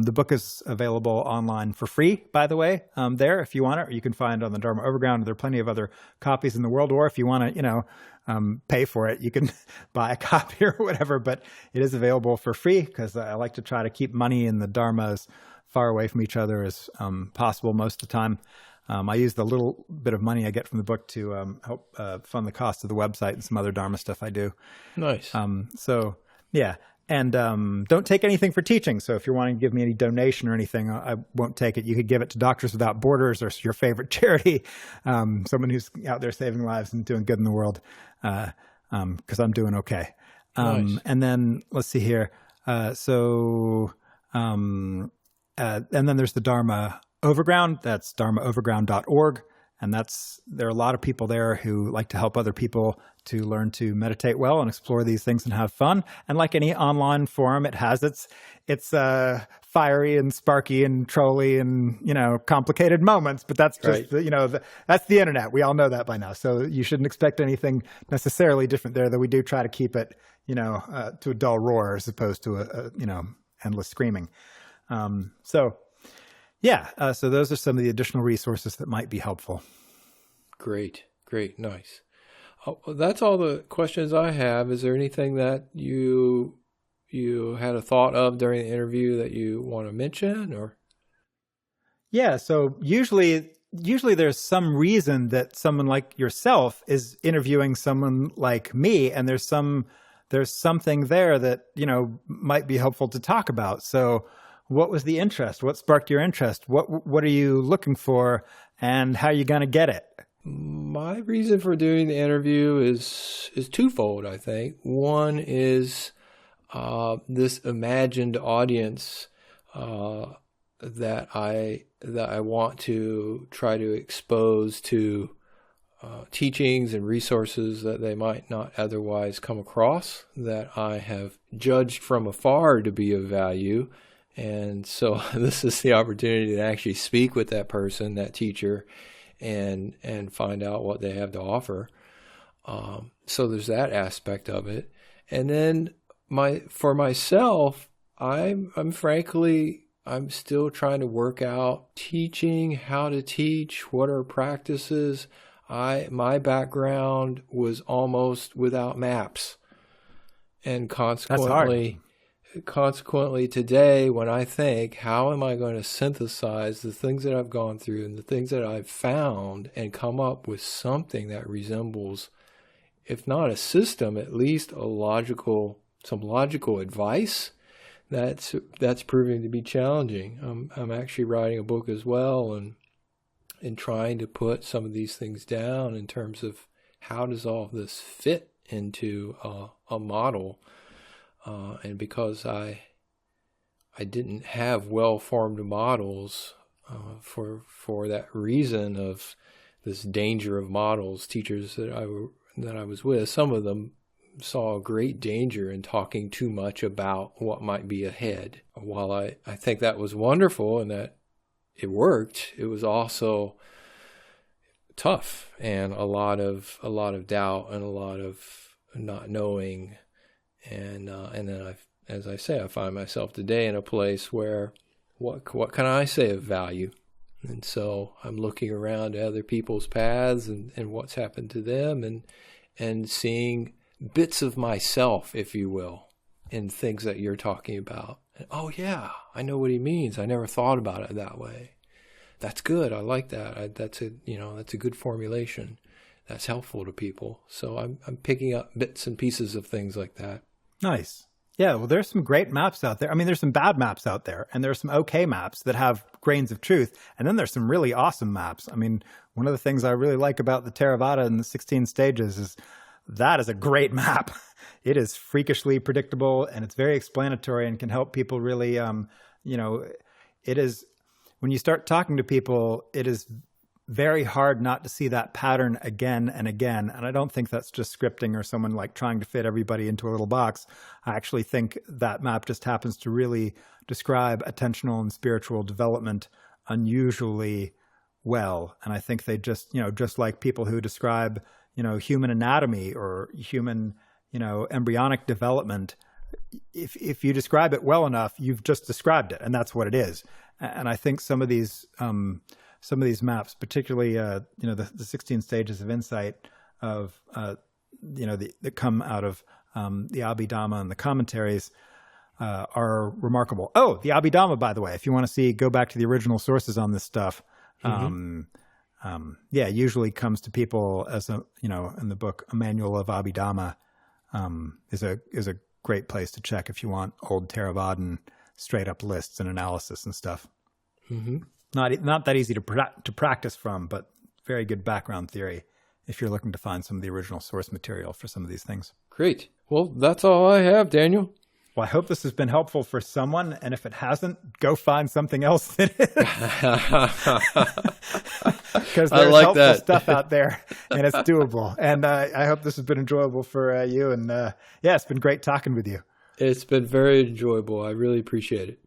the book is available online for free, by the way, there if you want it, or you can find it on the Dharma Overground. There are plenty of other copies in the world, or if you want to pay for it, you can buy a copy or whatever, but it is available for free because I like to try to keep money and the Dharma as far away from each other as possible most of the time. I use the little bit of money I get from the book to help fund the cost of the website and some other Dharma stuff I do. Nice. So, yeah. And don't take anything for teaching. So if you're wanting to give me any donation or anything, I won't take it. You could give it to Doctors Without Borders or your favorite charity, someone who's out there saving lives and doing good in the world, because I'm doing okay. Nice. And then let's see here. And then there's the Dharma Overground. That's dharmaoverground.org. And there are a lot of people there who like to help other people to learn to meditate well and explore these things and have fun. And like any online forum, it has its fiery and sparky and trolly and, complicated moments. But that's just, right. That's the internet. We all know that by now. So you shouldn't expect anything necessarily different there, though we do try to keep it, to a dull roar as opposed to a endless screaming. So those are some of the additional resources that might be helpful. Great. Nice. That's all the questions I have. Is there anything that you had a thought of during the interview that you want to mention, or? Yeah. So usually there's some reason that someone like yourself is interviewing someone like me, and there's something there that, might be helpful to talk about. So what was the interest? What sparked your interest? What are you looking for, and how are you going to get it? My reason for doing the interview is twofold, I think. One is this imagined audience that I want to try to expose to teachings and resources that they might not otherwise come across, that I have judged from afar to be of value. And so this is the opportunity to actually speak with that person, that teacher, and find out what they have to offer. So there's that aspect of it. And then for myself, I'm still trying to work out teaching, how to teach, what are practices. My background was almost without maps, and consequently today, when I think, how am I going to synthesize the things that I've gone through and the things that I've found and come up with something that resembles, if not a system, at least some logical advice, that's proving to be challenging. I'm actually writing a book as well, and trying to put some of these things down in terms of how does all of this fit into a model. And because I didn't have well-formed models for that reason of this danger of models, teachers that I was with, some of them saw a great danger in talking too much about what might be ahead. While I think that was wonderful and that it worked, it was also tough and a lot of doubt and a lot of not knowing. And then as I say, I find myself today in a place where what can I say of value? And so I'm looking around at other people's paths and what's happened to them, and seeing bits of myself, if you will, in things that you're talking about. And, oh yeah, I know what he means. I never thought about it that way. That's good. I like that. That's a good formulation. That's helpful to people. So I'm picking up bits and pieces of things like that. Nice. Yeah, well, there's some great maps out there. I mean, there's some bad maps out there, and there's some okay maps that have grains of truth, and then there's some really awesome maps. I mean, one of the things I really like about the Theravada and the 16 stages is that is a great map. It is freakishly predictable, and it's very explanatory and can help people really, it is, when you start talking to people, it is very hard not to see that pattern again and again. And I don't think that's just scripting or someone like trying to fit everybody into a little box. I actually think that map just happens to really describe attentional and spiritual development unusually well. And I think they just like people who describe, human anatomy or human, embryonic development, if you describe it well enough, you've just described it, and that's what it is. And I think some of these maps, particularly, the 16 stages of insight that come out of the Abhidhamma and the commentaries are remarkable. Oh, the Abhidhamma, by the way, if you want to go back to the original sources on this stuff, usually comes to people as in the book, A Manual of Abhidhamma, is a great place to check if you want old Theravadan straight up lists and analysis and stuff. Mm-hmm. Not that easy to practice from, but very good background theory if you're looking to find some of the original source material for some of these things. Great. Well, that's all I have, Daniel. Well, I hope this has been helpful for someone, and if it hasn't, go find something else that is. Because there's helpful stuff out there, and it's doable. And I hope this has been enjoyable for you. And yeah, it's been great talking with you. It's been very enjoyable. I really appreciate it.